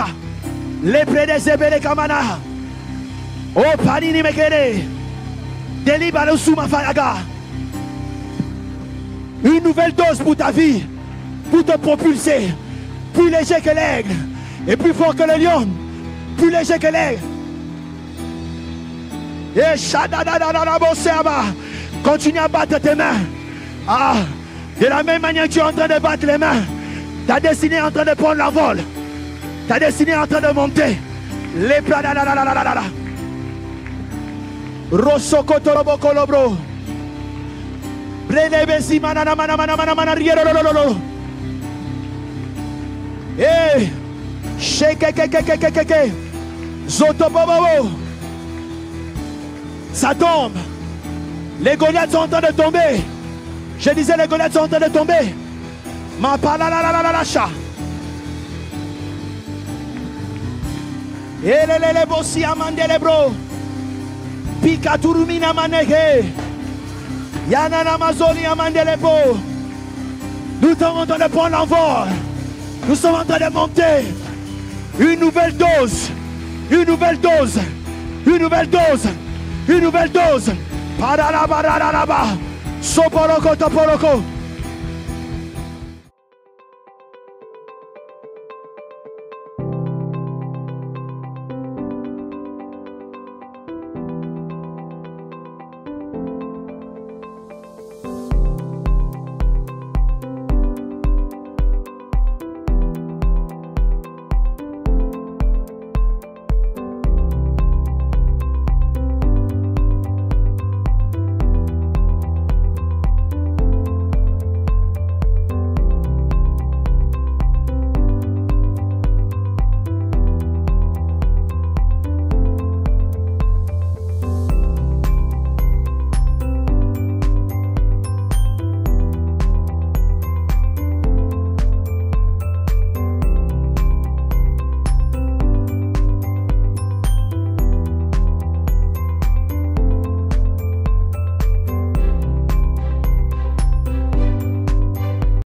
Sata. Les prédés Zebele Kamana. Oh, Panini Mekere. Délibale Souma Fayaga. Une nouvelle dose pour ta vie. Pour te propulser. Plus léger que l'aigle. Et plus fort que le lion. Plus léger que l'aigle. Et Shadadadadaboseba. Continue à battre tes mains. Ah, de la même manière que tu es en train de battre les mains, ta destinée est en train de prendre l'envol. Ta destinée est en train de monter. Les plats. Rosokotorobokolo. Relebesi manana manana riero. Eh, shake. Zotobobo. Ça tombe. Les Goliaths sont en train de tomber. Je disais, les Goliaths sont en train de tomber. Ma palalalalalacha. Elelele bossi amandele bro. Pika turumina manege. Yanana mazoli amandele bro. Nous sommes en train de prendre l'envol. Nous sommes en train de monter. Une nouvelle dose. Une nouvelle dose. Une nouvelle dose. Une nouvelle dose. Paralaba. Soporoko toporoko.